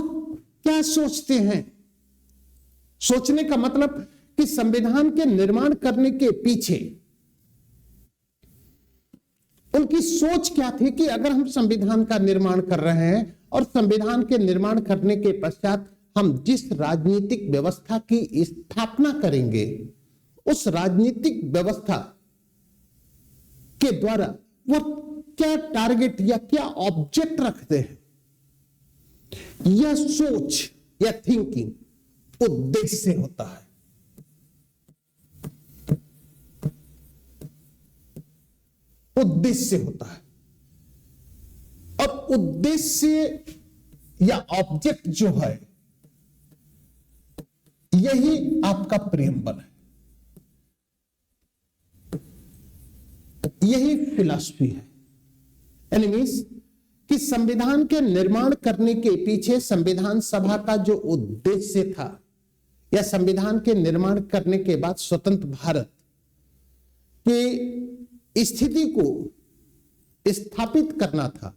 क्या सोचते हैं। सोचने का मतलब कि संविधान के निर्माण करने के पीछे उनकी सोच क्या थी कि अगर हम संविधान का निर्माण कर रहे हैं और संविधान के निर्माण करने के पश्चात हम जिस राजनीतिक व्यवस्था की स्थापना करेंगे उस राजनीतिक व्यवस्था के द्वारा वो क्या टारगेट या क्या ऑब्जेक्ट रखते हैं, यह सोच या थिंकिंग उद्देश्य होता है। उद्देश्य होता है और उद्देश्य या ऑब्जेक्ट जो है यही आपका प्रियम्बल है, यही फिलॉसफी है। यानी मीन्स कि संविधान के निर्माण करने के पीछे संविधान सभा का जो उद्देश्य था या संविधान के निर्माण करने के बाद स्वतंत्र भारत की स्थिति को स्थापित करना था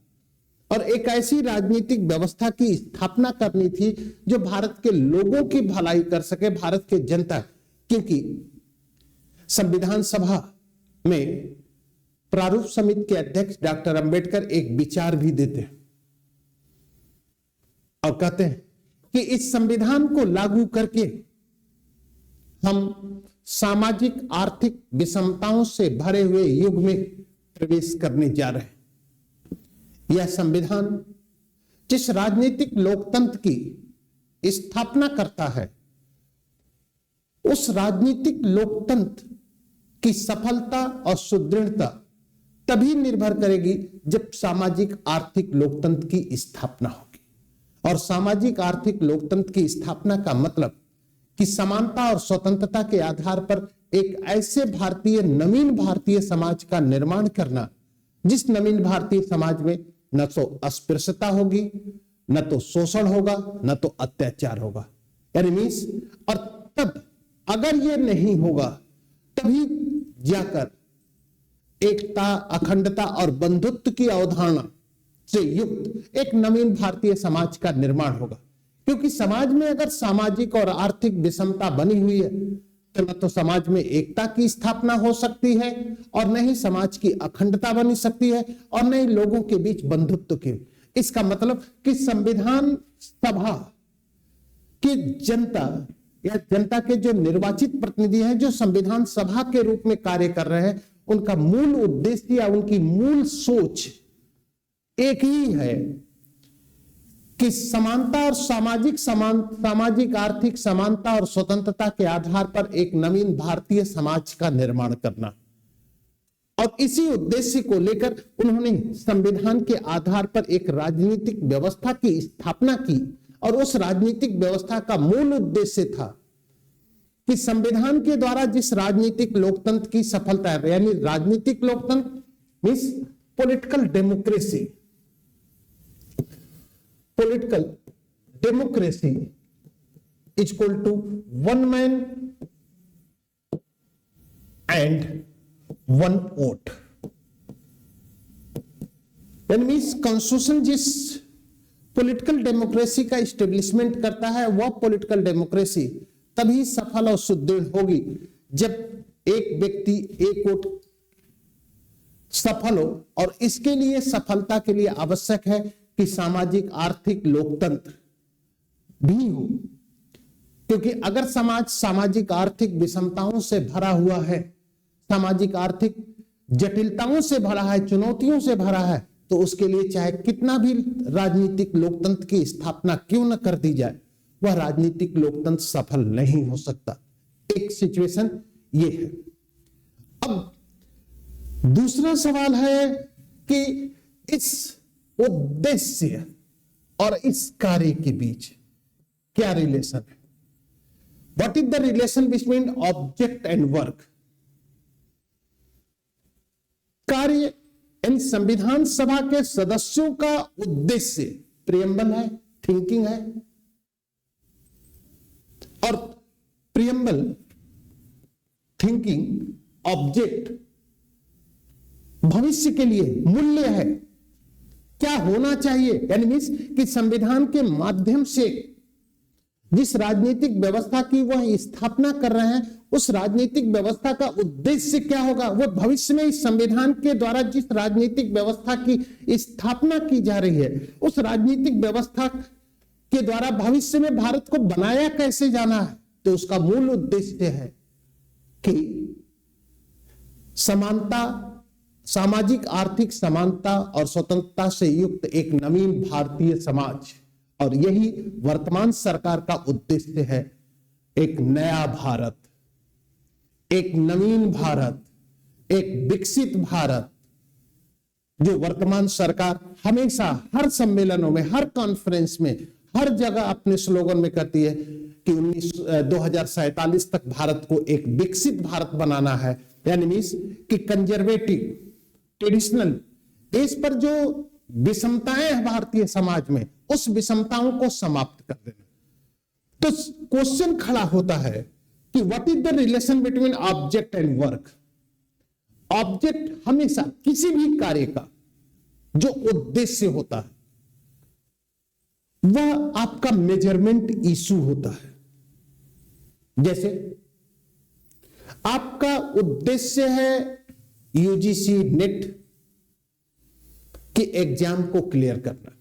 और एक ऐसी राजनीतिक व्यवस्था की स्थापना करनी थी जो भारत के लोगों की भलाई कर सके, भारत के जनता। क्योंकि संविधान सभा में प्रारूप समिति के अध्यक्ष डॉक्टर अंबेडकर एक विचार भी देते हैं और कहते हैं कि इस संविधान को लागू करके हम सामाजिक आर्थिक विषमताओं से भरे हुए युग में प्रवेश करने जा रहे हैं। यह संविधान जिस राजनीतिक लोकतंत्र की स्थापना करता है उस राजनीतिक लोकतंत्र की सफलता और सुदृढ़ता तभी निर्भर करेगी जब सामाजिक आर्थिक लोकतंत्र की स्थापना होगी। और सामाजिक आर्थिक लोकतंत्र की स्थापना का मतलब कि समानता और स्वतंत्रता के आधार पर एक ऐसे नवीन भारतीय समाज का निर्माण करना जिस नवीन भारतीय समाज में न तो अस्पृश्यता होगी, न तो शोषण होगा, न तो अत्याचार होगा। यानी मीन्स और तब अगर यह नहीं होगा तभी जाकर एकता, अखंडता और बंधुत्व की अवधारणा से युक्त एक नवीन भारतीय समाज का निर्माण होगा। क्योंकि समाज में अगर सामाजिक और आर्थिक विषमता बनी हुई है तो न तो समाज में एकता की स्थापना हो सकती है और न ही समाज की अखंडता बनी सकती है और न ही लोगों के बीच बंधुत्व की। इसका मतलब कि संविधान सभा की जनता या जनता के जो निर्वाचित प्रतिनिधि हैं जो संविधान सभा के रूप में कार्य कर रहे हैं उनका मूल उद्देश्य या उनकी मूल सोच एक ही है कि समानता और सामाजिक आर्थिक समानता और स्वतंत्रता के आधार पर एक नवीन भारतीय समाज का निर्माण करना। और इसी उद्देश्य को लेकर उन्होंने संविधान के आधार पर एक राजनीतिक व्यवस्था की स्थापना की और उस राजनीतिक व्यवस्था का मूल उद्देश्य था कि संविधान के द्वारा जिस राजनीतिक लोकतंत्र की सफलता है, यानी राजनीतिक लोकतंत्र means political democracy, political democracy is equal to one man and one vote। यानी मीन्स कॉन्स्टिट्यूशन जिस पॉलिटिकल डेमोक्रेसी का इस्टेब्लिशमेंट करता है वह पॉलिटिकल डेमोक्रेसी तभी सफल और सुदृढ़ होगी जब एक व्यक्ति एक वोट सफल हो। और इसके लिए सफलता के लिए आवश्यक है कि सामाजिक आर्थिक लोकतंत्र भी हो। क्योंकि अगर समाज सामाजिक आर्थिक विषमताओं से भरा हुआ है, सामाजिक आर्थिक जटिलताओं से भरा है, चुनौतियों से भरा है, तो उसके लिए चाहे कितना भी राजनीतिक लोकतंत्र की स्थापना क्यों न कर दी जाए वह राजनीतिक लोकतंत्र सफल नहीं हो सकता। एक सिचुएशन ये है। अब दूसरा सवाल है कि इस उद्देश्य और इस कार्य के बीच क्या रिलेशन है? What is the relation between object and work? कार्य इन संविधान सभा के सदस्यों का उद्देश्य प्रियम्बल है, थिंकिंग है। और प्रियम्बल, थिंकिंग, ऑब्जेक्ट भविष्य के लिए मूल्य है, क्या होना चाहिए। यानी मीन्स कि संविधान के माध्यम से जिस राजनीतिक व्यवस्था की वह स्थापना कर रहे हैं उस राजनीतिक व्यवस्था का उद्देश्य क्या होगा, वो भविष्य में इस संविधान के द्वारा जिस राजनीतिक व्यवस्था की स्थापना की जा रही है उस राजनीतिक व्यवस्था के द्वारा भविष्य में भारत को बनाया कैसे जाना है, तो उसका मूल उद्देश्य है कि समानता, सामाजिक आर्थिक समानता और स्वतंत्रता से युक्त एक नवीन भारतीय समाज, और यही वर्तमान सरकार का उद्देश्य है। एक नया भारत, एक नवीन भारत, एक विकसित भारत, जो वर्तमान सरकार हमेशा हर सम्मेलनों में, हर कॉन्फ्रेंस में, हर जगह अपने स्लोगन में कहती है कि 2047 तक भारत को एक विकसित भारत बनाना है। यानी मीन्स कि कंजर्वेटिव, ट्रेडिशनल, देश पर जो विषमताएं हैं भारतीय समाज में, उस विषमताओं को समाप्त कर देना। तो क्वेश्चन खड़ा होता है कि what is the relation between object and work. Object हमेशा किसी भी कार्य का जो उद्देश्य होता है वह आपका मेजरमेंट इशू होता है। जैसे आपका उद्देश्य है यूजीसी नेट के एग्जाम को क्लियर करना,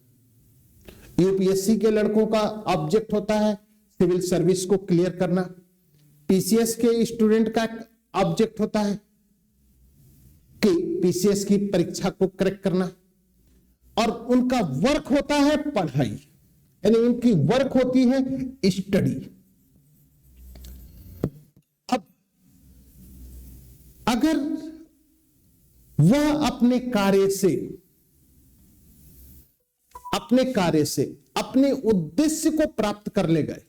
यूपीएससी के लड़कों का ऑब्जेक्ट होता है सिविल सर्विस को क्लियर करना, पीसीएस के स्टूडेंट का ऑब्जेक्ट होता है कि पीसीएस की परीक्षा को क्रैक करना, और उनका वर्क होता है पढ़ाई, यानी उनकी वर्क होती है स्टडी। अब अगर वह अपने कार्य से अपने उद्देश्य को प्राप्त कर ले गए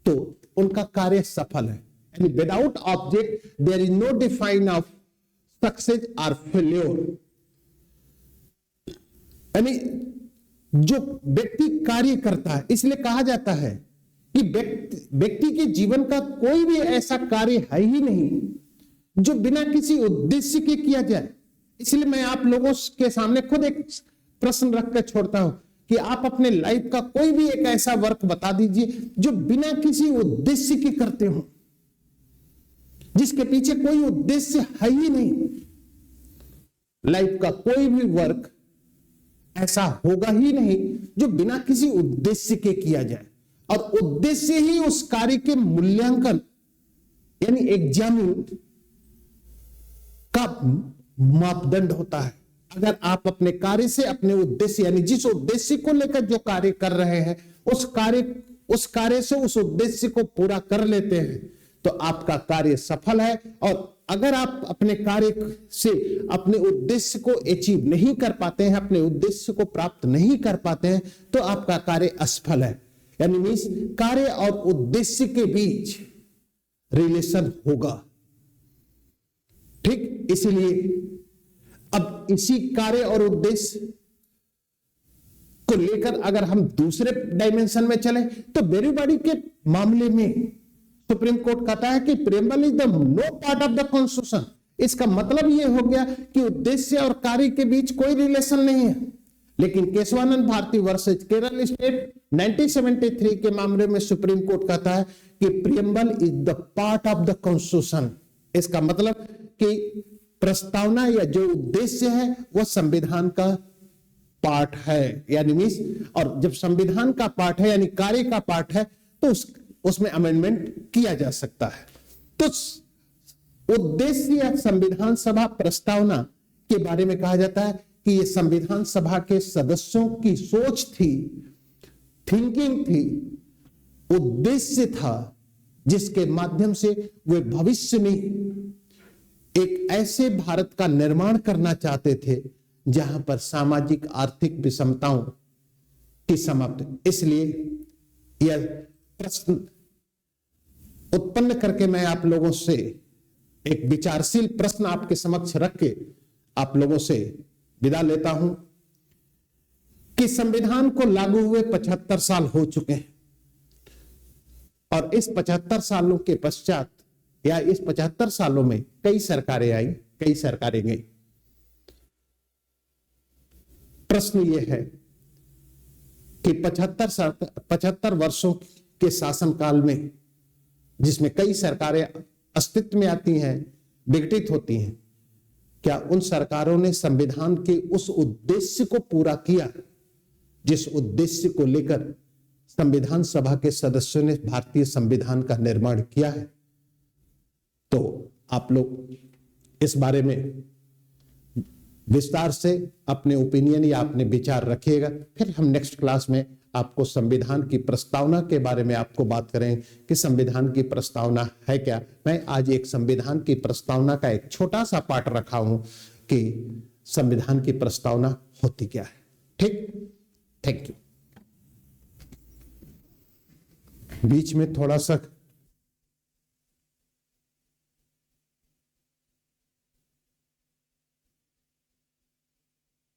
तो उनका कार्य सफल है। यानी without object there is no define of success और फेल्योर। यानी जो व्यक्ति कार्य करता है, इसलिए कहा जाता है कि व्यक्ति के जीवन का कोई भी ऐसा कार्य है ही नहीं जो बिना किसी उद्देश्य के किया जाए। इसलिए मैं आप लोगों के सामने खुद एक प्रश्न रख कर छोड़ता हूं कि आप अपने लाइफ का कोई भी एक ऐसा वर्क बता दीजिए जो बिना किसी उद्देश्य के करते हो, जिसके पीछे कोई उद्देश्य है ही नहीं। लाइफ का कोई भी वर्क ऐसा होगा ही नहीं जो बिना किसी उद्देश्य के किया जाए, और उद्देश्य ही उस कार्य के मूल्यांकन यानी एग्जामिन का मापदंड होता है। अगर आप अपने कार्य से अपने उद्देश्य यानी जिस उद्देश्य को लेकर जो कार्य कर रहे हैं उस कार्य से उस उद्देश्य को पूरा कर लेते हैं तो आपका कार्य सफल है। और अगर आप अपने कार्य से अपने उद्देश्य को अचीव नहीं कर पाते हैं, अपने उद्देश्य को प्राप्त नहीं कर पाते हैं, तो आपका कार्य असफल है। यानी मीन्स कार्य और उद्देश्य के बीच रिलेशन होगा। ठीक, इसीलिए अब इसी कार्य और उद्देश्य को लेकर अगर हम दूसरे डायमेंशन में चले तो बेरीबाड़ी के मामले में सुप्रीम कोर्ट कहता है कि preamble is the no part of the constitution. इसका मतलब यह हो गया कि उद्देश्य और कार्य के बीच कोई रिलेशन नहीं है। लेकिन केशवानंद भारती वर्सेस केरल स्टेट 1973 के मामले में सुप्रीम कोर्ट कहता है कि preamble is the part of the constitution. इसका मतलब कि प्रस्तावना या जो उद्देश्य है वह संविधान का पार्ट है। यानी मीन्स, और जब संविधान का पार्ट है यानी कार्य का पार्ट है तो उसमें अमेंडमेंट किया जा सकता है। तो उद्देश्य या संविधान सभा प्रस्तावना के बारे में कहा जाता है कि यह संविधान सभा के सदस्यों की सोच थी, थिंकिंग थी, उद्देश्य था जिसके माध्यम से वे भविष्य में एक ऐसे भारत का निर्माण करना चाहते थे जहां पर सामाजिक आर्थिक विषमताओं की समाप्ति। इसलिए यह प्रश्न उत्पन्न करके मैं आप लोगों से एक विचारशील प्रश्न आपके समक्ष रख के आप लोगों से विदा लेता हूं कि संविधान को लागू हुए 75 साल हो चुके हैं और इस 75 सालों के पश्चात या इस 75 सालों में कई सरकारें आई, कई सरकारें गई। प्रश्न यह है कि 75 वर्षों के शासनकाल में जिसमें कई सरकारें अस्तित्व में आती हैं, विघटित होती हैं, क्या उन सरकारों ने संविधान के उस उद्देश्य को पूरा किया जिस उद्देश्य को लेकर संविधान सभा के सदस्यों ने भारतीय संविधान का निर्माण किया है। तो आप लोग इस बारे में विस्तार से अपने ओपिनियन या अपने विचार रखिएगा। फिर हम नेक्स्ट क्लास में आपको संविधान की प्रस्तावना के बारे में आपको बात करें कि संविधान की प्रस्तावना है क्या। मैं आज एक संविधान की प्रस्तावना का एक छोटा सा पार्ट रखा हूं कि संविधान की प्रस्तावना होती क्या है। ठीक, थैंक यू। बीच में थोड़ा सा